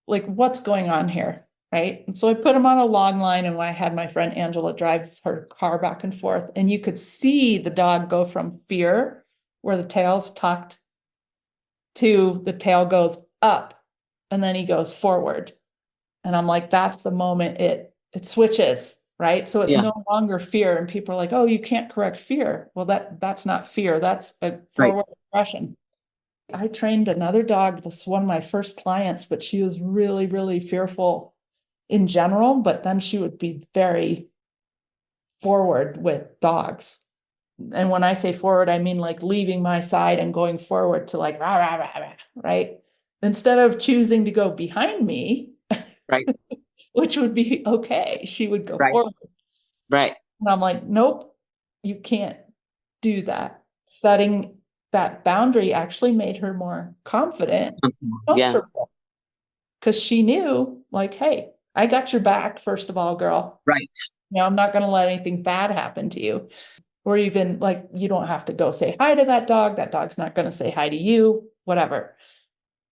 Like, what's going on here? Right. And so I put him on a long line, and I had my friend Angela drive her car back and forth. And you could see the dog go from fear, where the tail's tucked, to the tail goes up, and then he goes forward. And I'm like, that's the moment it switches, right? So it's no longer fear. And people are like, oh, you can't correct fear. Well, that's not fear. That's a forward aggression. I trained another dog. This is one of my first clients, but she was really, really fearful in general, but then she would be very forward with dogs. And when I say forward, I mean like leaving my side and going forward to like, rah, rah, rah, rah, right? Instead of choosing to go behind me, right, which would be okay, she would go forward. Right. And I'm like, nope, you can't do that. Setting that boundary actually made her more confident, comfortable. Because she knew, like, hey, I got your back, first of all, girl. Right. You know, I'm not going to let anything bad happen to you. Or even like, you don't have to go say hi to that dog. That dog's not going to say hi to you, whatever.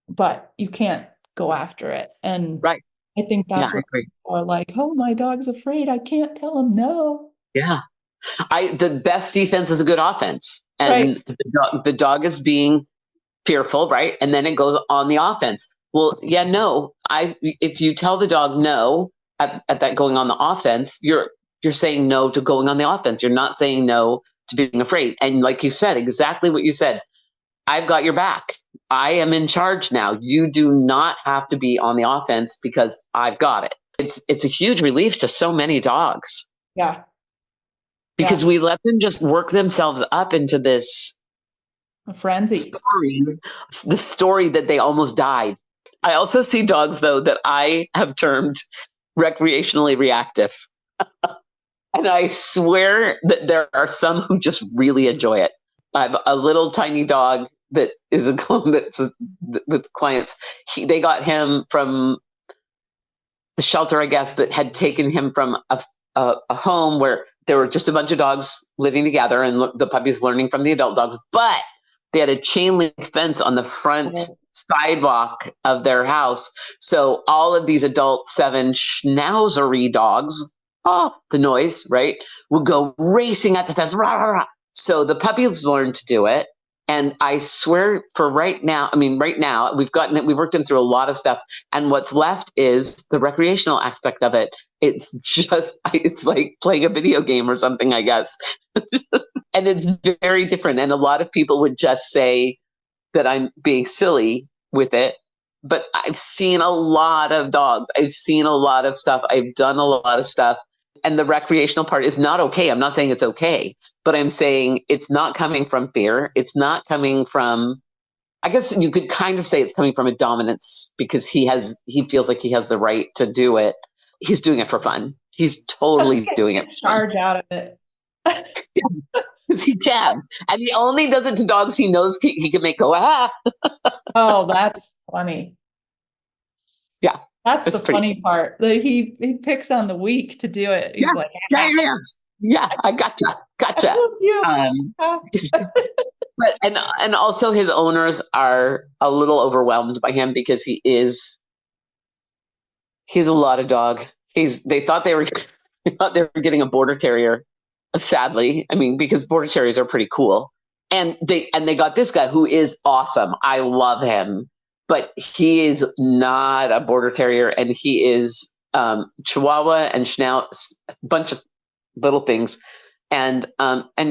But you can't go after it. And I think that's what people are like, oh, my dog's afraid. I can't tell him no. Yeah. The best defense is a good offense. And the dog is being fearful, right? And then it goes on the offense. Well, yeah, no. If you tell the dog no at that going on the offense, you're saying no to going on the offense. You're not saying no to being afraid. And like you said, exactly what you said, I've got your back. I am in charge now. You do not have to be on the offense because I've got it. It's a huge relief to so many dogs. Yeah. Because we let them just work themselves up into this frenzy the story that they almost died. I also see dogs, though, that I have termed recreationally reactive. And I swear that there are some who just really enjoy it. I have a little tiny dog that is that's with clients. They got him from the shelter, I guess, that had taken him from a home where there were just a bunch of dogs living together and the puppies learning from the adult dogs, but they had a chain link fence on the front sidewalk of their house. So all of these adult 7 schnauzery dogs, the noise, right, would go racing at the fence. Rah, rah, rah. So the puppies learned to do it. And I swear right now, we've worked them through a lot of stuff. And what's left is the recreational aspect of it. It's like playing a video game or something, I guess. And it's very different. And a lot of people would just say that I'm being silly with it. But I've seen a lot of dogs. I've seen a lot of stuff. I've done a lot of stuff. And the recreational part is not okay. I'm not saying it's okay, but I'm saying it's not coming from fear. It's not coming from, I guess you could kind of say it's coming from a dominance because he feels like he has the right to do it. He's doing it for fun. He's totally doing it. Charge out of it. Because he can. And he only does it to dogs he knows he can make go, ah. Oh, that's funny. Yeah. That's the funny part. That he picks on the weak to do it. He's like, yeah, I gotcha. But and also his owners are a little overwhelmed by him because he's a lot of dog. They thought they were getting a border terrier. Sadly, I mean, because border terriers are pretty cool, and they got this guy who is awesome. I love him. But he is not a border terrier, and he is Chihuahua and Schnauz, a bunch of little things, and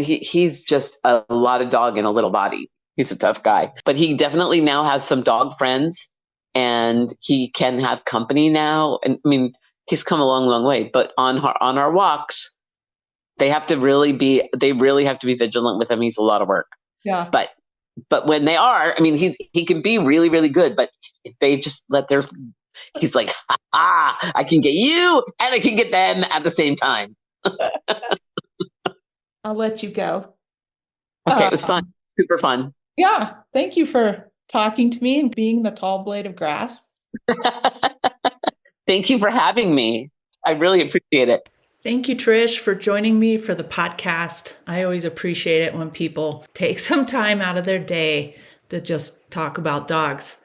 he's just a lot of dog in a little body. He's a tough guy, but he definitely now has some dog friends, and he can have company now. And I mean, he's come a long, long way. But on our walks, they really have to be vigilant with him. He's a lot of work. Yeah, But when they are, I mean, he can be really, really good. But if they just he's like, I can get you and I can get them at the same time. I'll let you go. Okay, it was fun. Super fun. Yeah. Thank you for talking to me and being the tall blade of grass. Thank you for having me. I really appreciate it. Thank you, Trish, for joining me for the podcast. I always appreciate it when people take some time out of their day to just talk about dogs.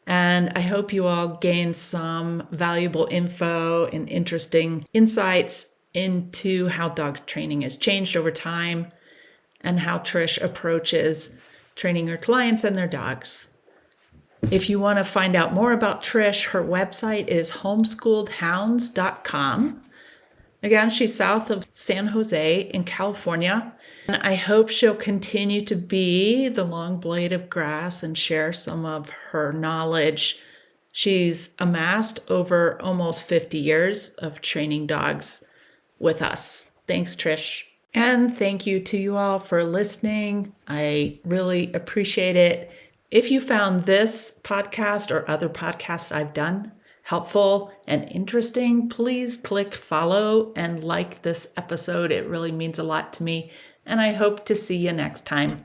And I hope you all gained some valuable info and interesting insights into how dog training has changed over time and how Trish approaches training her clients and their dogs. If you want to find out more about Trish, her website is homeschoolledhounds.com. Again, she's south of San Jose in California. And I hope she'll continue to be the long blade of grass and share some of her knowledge. She's amassed over almost 50 years of training dogs with us. Thanks, Trish. And thank you to you all for listening. I really appreciate it. If you found this podcast or other podcasts I've done helpful and interesting, please click follow and like this episode. It really means a lot to me, and I hope to see you next time.